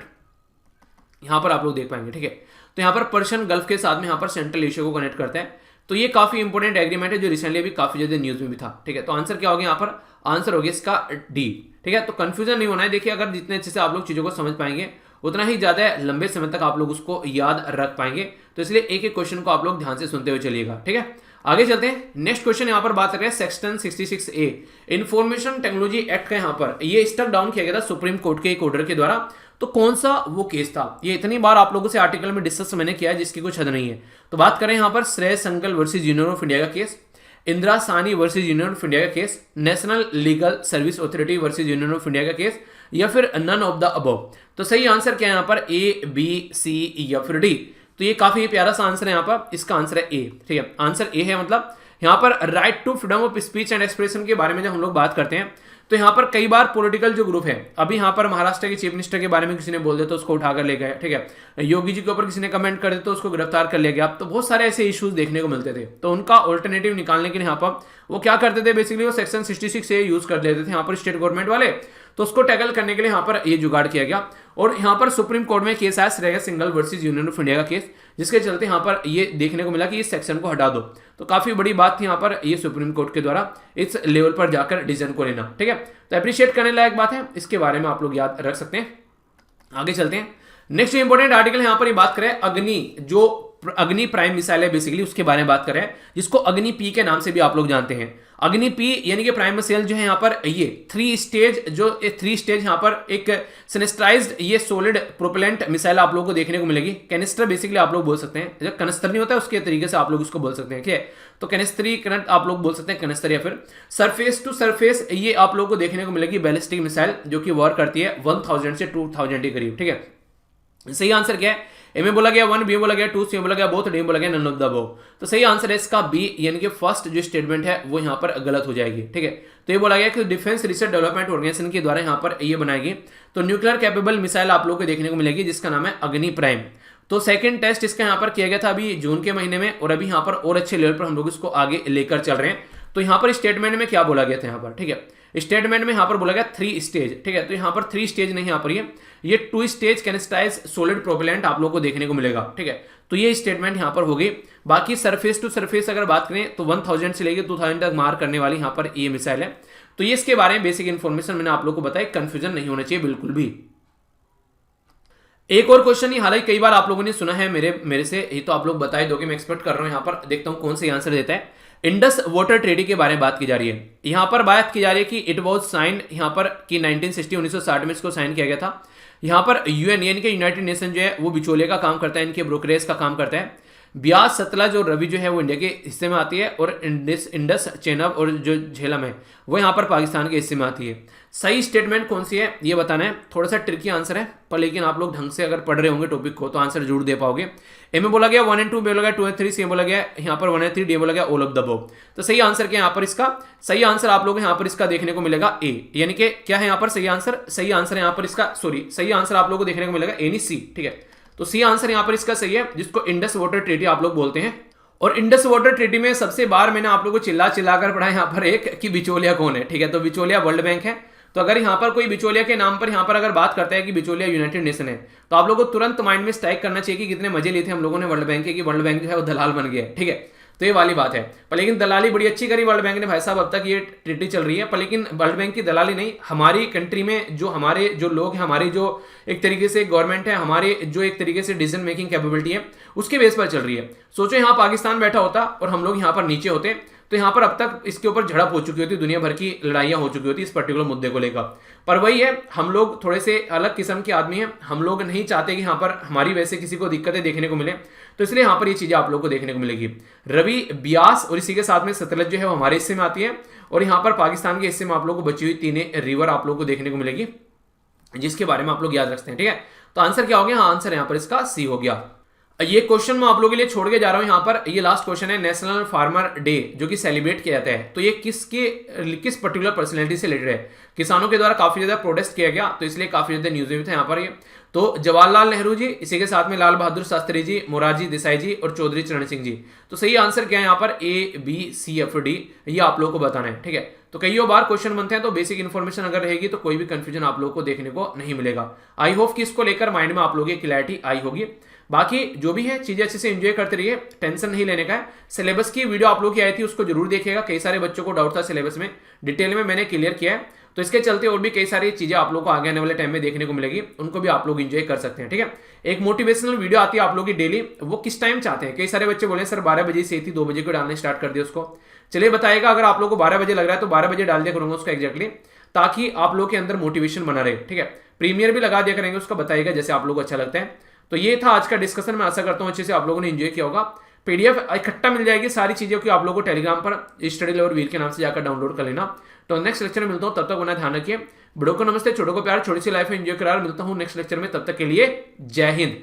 A: यहाँ पर आप लोग देख पाएंगे, ठीक है। तो यहाँ पर पर्शियन गल्फ के साथ में यहाँ पर सेंट्रल एशिया को कनेक्ट करता है। तो ये काफी इंपॉर्टेंट एग्रीमेंट है जो रिसेंटली भी काफी ज्यादा न्यूज में भी था, ठीक है। तो आंसर क्या होगा यहाँ पर, आंसर हो गया इसका डी, ठीक है। तो कंफ्यूजन नहीं होना है। देखिए अगर जितने अच्छे से आप लोग चीजों को समझ पाएंगे उतना ही ज्यादा लंबे समय तक आप लोग उसको याद रख पाएंगे। तो इसलिए एक एक क्वेश्चन को आप लोग ध्यान से सुनते हुए चलिएगा, ठीक है। आगे चलते हैं, नेक्स्ट क्वेश्चन यहाँ पर बात कर रहे हैं section 66A information technology act का। यहाँ पर ये स्टक डाउन किया गया था सुप्रीम कोर्ट के एक ऑर्डर के द्वारा। तो कौन सा वो केस था, ये इतनी बार आप लोगों से आर्टिकल में डिस्कस मैंने किया है जिसकी कुछ हद नहीं है। तो बात करें यहाँ पर Shreya Singhal versus Union of India का केस, Indira Sawhney versus Union of India का केस, National Legal Service Authority versus Union of India का केस, या फिर नन ऑफ द अबव। तो सही आंसर क्या है यहाँ पर, ए, बी, सी या फिर डी। तो ये काफी प्यारा सा आंसर है यहाँ पर, इसका आंसर है ए, ठीक है। आंसर ए है, मतलब यहाँ पर right to freedom of speech and expression के बारे में जब हम लोग बात करते हैं तो यहाँ पर कई बार पॉलिटिकल जो ग्रुप है, अभी यहाँ पर महाराष्ट्र के चीफ मिनिस्टर के बारे में किसी ने बोल दिया तो उसको उठाकर ले गए, ठीक है। योगी जी के ऊपर किसी ने कमेंट कर दिया तो उसको गिरफ्तार कर लिया गया। तो बहुत सारे ऐसे इश्यूज देखने को मिलते थे। तो उनका ऑल्टरनेटिव निकालने के लिए यहाँ पर वो क्या करते थे, बेसिकली वो सेक्शन 66A यूज कर लेते थे यहाँ पर स्टेट गवर्नमेंट वाले। तो उसको टैकल करने के लिए यहाँ पर ये जुगाड़ किया गया। और यहाँ पर सुप्रीम कोर्ट में केस आया Shreyas Singhal versus Union of India का केस, जिसके चलते यहाँ पर ये देखने को मिला कि इस सेक्शन को हटा दो। तो काफी बड़ी बात थी यहाँ पर ये सुप्रीम कोर्ट के द्वारा इस लेवल पर जाकर डिसीजन को लेना, ठीक है। तो अप्रिशिएट करने लायक बात है, इसके बारे में आप लोग याद रख सकते हैं। आगे चलते हैं, नेक्स्ट इंपॉर्टेंट आर्टिकल यहाँ पर ये बात करें अग्नि, जो अग्नि प्राइम मिसाइल है बेसिकली उसके बारे में बात करें, जिसको अग्नि पी के नाम से भी आप लोग जानते हैं। अग्नि पी यानी कि प्राइम मिसाइल जो है यहाँ पर ये 3 स्टेज यहाँ पर एक सेनेस्ट्राइज्ड ये सॉलिड प्रोपेलेंट मिसाइल आप लोगों को देखने को मिलेगी। कैनिस्टर बेसिकली आप लोग बोल सकते हैं, जब कनिस्टर नहीं होता है उसके तरीके से आप लोग उसको बोल सकते हैं, ठीक है। तो कैनिस्टरी करंट आप लोग बोल सकते हैं, कनिस्टर, या फिर सरफेस टू सरफेस ये आप लोग को देखने को मिलेगी बैलिस्टिक मिसाइल, जो कि वॉर करती है 1000 से 2000 के करीब, ठीक है। सही आंसर क्या है, ए में बोला गया 1, बी में बोला गया 2, सी में बोला गया बोथ, डी में बोला गया नन ऑफ द अबव। तो सही आंसर है इसका बी, यानी कि फर्स्ट जो स्टेटमेंट है वो यहाँ पर गलत हो जाएगी, ठीक है। तो ये बोला गया कि डिफेंस रिसर्च डेवलपमेंट ऑर्गेनाइजेशन के द्वारा यहाँ पर ये बनाएगी तो न्यूक्लियर कैपेबल मिसाइल आप लोग को देखने को मिलेगी, जिसका नाम है अग्नि प्राइम। तो सेकंड टेस्ट इसका यहाँ पर किया गया था अभी जून के महीने में, और अभी यहाँ पर और अच्छे लेवल पर हम लोग इसको आगे लेकर चल रहे हैं। तो यहाँ पर स्टेटमेंट में क्या बोला गया था यहाँ पर, ठीक है, स्टेटमेंट में यहाँ पर बोला गया 3 स्टेज, ठीक है। तो यहाँ पर 3 स्टेज नहीं, यहाँ पर ये 2 स्टेज कैनिस्टाइज सॉलिड प्रोपेलेंट आप लोग को देखने को मिलेगा, ठीक है। तो ये स्टेटमेंट यहाँ पर हो गई। बाकी सरफेस टू सरफेस अगर बात करें तो 1000 से लेकर 2000 तक मार करने वाली यहाँ पर ये मिसाइल है। तो ये इसके बारे में बेसिक इन्फॉर्मेशन मैंने आप लोग को बताई, कंफ्यूजन नहीं होना चाहिए बिल्कुल भी। एक और क्वेश्चन ही हालांकि कई बार आप लोगों ने सुना है मेरे से, ये तो आप लोग बताए दोगे, मैं एक्सपेक्ट कर रहा हूं यहाँ पर, देखता हूं कौन सा आंसर देता है। इंडस वाटर ट्रेडी के बारे में बात की जा रही है। यहाँ पर बात की जा रही है कि इट वॉज साइन यहाँ पर कि 1960 में इसको साइन किया गया था। यहाँ पर यूएन यानी कि यूनाइटेड नेशन जो है वो बिचौलिए का काम करता है, इनके ब्रोकरेज का काम करता है। ब्यास, सतलज और रवि जो है वो इंडिया के हिस्से में आती है, और इंडस चेनाब और जो झेलम है वो यहाँ पर पाकिस्तान के हिस्से में आती है। सही स्टेटमेंट कौन सी है ये बताना है, थोड़ा सा ट्रिकी आंसर है, पर लेकिन आप लोग ढंग से अगर पढ़ रहे होंगे टॉपिक को तो आंसर जरूर दे पाओगे। ए में बोला गया 1 and 2, बोला गया 2 and 3, सी में बोला गया यहाँ पर 1 and 3, डी बोला गया ऑल ऑफ द अबव। तो सही आंसर क्या है यहाँ पर, इसका सही आंसर आप लोग यहाँ पर इसका देखने को मिलेगा ए, यानी कि क्या है यहाँ पर सही आंसर, सही आंसर यहाँ पर इसका, सही आंसर आप लोग को देखने को मिलेगा यानी सी, ठीक है। तो सी आंसर यहाँ पर इसका सही है, जिसको इंडस वाटर ट्रीटी आप लोग बोलते हैं। और इंडस वाटर ट्रीटी में सबसे बार मैंने आप लोगों को चिल्ला कर पढ़ा यहाँ पर एक कि बिचौलिया कौन है, ठीक है। तो बिचौलिया वर्ल्ड बैंक है। तो अगर यहाँ पर कोई बिचौलिया के नाम पर यहाँ पर अगर बात करता है कि बिचौलिया यूनाइटेड नेशन है, तो आप लोगों को तुरंत माइंड में स्ट्राइक करना चाहिए कि कितने मजे लिए थे हम लोगों ने वर्ल्ड बैंक के, कि वर्ल्ड बैंक जो है वो दलाल बन गया है, ठीक है। तो ये वाली बात है। पर लेकिन दलाली बड़ी अच्छी करी वर्ल्ड बैंक ने भाई साहब, अब तक ये ट्रीटी चल रही है। पर लेकिन वर्ल्ड बैंक की दलाली नहीं, हमारी कंट्री में जो हमारे जो लोग हैं, हमारी जो एक तरीके से गवर्नमेंट है, हमारे जो एक तरीके से डिसीजन मेकिंग कैपेबिलिटी है, उसके बेस पर चल रही है। सोचो यहाँ पाकिस्तान बैठा होता और हम लोग यहाँ पर नीचे होते, तो यहाँ पर अब तक इसके ऊपर झड़प हो चुकी होती, दुनिया भर की लड़ाइयां हो चुकी होती इस पर्टिकुलर मुद्दे को लेकर। पर वही है, हम लोग थोड़े से अलग किस्म के आदमी हैं, हम लोग नहीं चाहते कि यहाँ पर हमारी वैसे किसी को दिक्कतें देखने को मिले, तो इसलिए यहाँ पर ये चीजें आप लोग को देखने को मिलेगी। रवि, ब्यास और इसी के साथ में सतलज जो है वो हमारे हिस्से में आती है, और यहाँ पर पाकिस्तान के हिस्से में आप लोग को बची हुई 3 रिवर आप लोग को देखने को मिलेगी, जिसके बारे में आप लोग याद रखते हैं, ठीक है। तो आंसर क्या हो गया, हाँ आंसर यहाँ पर इसका सी हो गया। ये क्वेश्चन मैं आप लोगों के लिए छोड़ के जा रहा हूं यहाँ पर। ये लास्ट क्वेश्चन है, नेशनल फार्मर डे जो कि सेलिब्रेट किया जाता है, तो ये किस पर्टिकुलर पर्सनैलिटी से रिलेटेड है? किसानों के द्वारा काफी ज्यादा प्रोटेस्ट किया गया, तो इसलिए काफी ज्यादा न्यूज में था यहाँ पर ये। तो जवाहरलाल नेहरू जी, इसी के साथ में लाल बहादुर शास्त्री जी, मोरारजी देसाई जी और चौधरी चरण सिंह जी। तो सही आंसर क्या है यहाँ पर? ABCFD, ये आप लोगों को बताना है, ठीक है। तो कई बार क्वेश्चन बनते हैं, तो बेसिक इन्फॉर्मेशन अगर रहेगी तो कोई भी कंफ्यूजन आप लोगों को देखने को नहीं मिलेगा। आई होप कि इसको लेकर माइंड में आप लोगों की क्लैरिटी आई होगी। बाकी जो भी है चीजें अच्छे से एंजॉय करते रहिए, टेंशन नहीं लेने का है। सिलेबस की वीडियो आप लोग की आई थी, उसको जरूर देखिएगा। कई सारे बच्चों को डाउट था सिलेबस में, डिटेल में मैंने क्लियर किया है। तो इसके चलते और भी कई सारी चीजें आप लोग को आगे आने वाले टाइम में देखने को मिलेगी, उनको भी आप लोग एंजॉय कर सकते हैं, ठीक है। एक मोटिवेशनल वीडियो आती है आप लोग की डेली, वो किस टाइम चाहते हैं? कई सारे बच्चे बोले सर 12 बजे से थी, 2 बजे को डालने स्टार्ट कर दिया उसको। चलिए बताएगा, अगर आप लोग को 12 बजे लग रहा है तो 12 बजे डाल दिया करूंगा उसको एग्जैक्टली, ताकि आप लोग के अंदर मोटिवेशन बना रहे, ठीक है। प्रीमियर भी लगा दिया करेंगे, उसका बताइएगा जैसे आप लोग को अच्छा लगता है। तो ये था आज का डिस्कशन, मैं आशा करता हूं अच्छे से आप लोगों ने एंजॉय किया होगा। PDF इकट्ठा मिल जाएगी सारी चीजें की आप लोगों को टेलीग्राम पर स्टडी लेवल वीर के नाम से जाकर डाउनलोड कर लेना। तो नेक्स्ट लेक्चर में मिलता हूं, तब तक बना ध्यान रखिए। बड़ों को नमस्ते, छोटों को प्यार, छोटी सी लाइफ एंजॉय करार। मिलता हूं नेक्स्ट लेक्चर में, तब तक के लिए जय हिंद।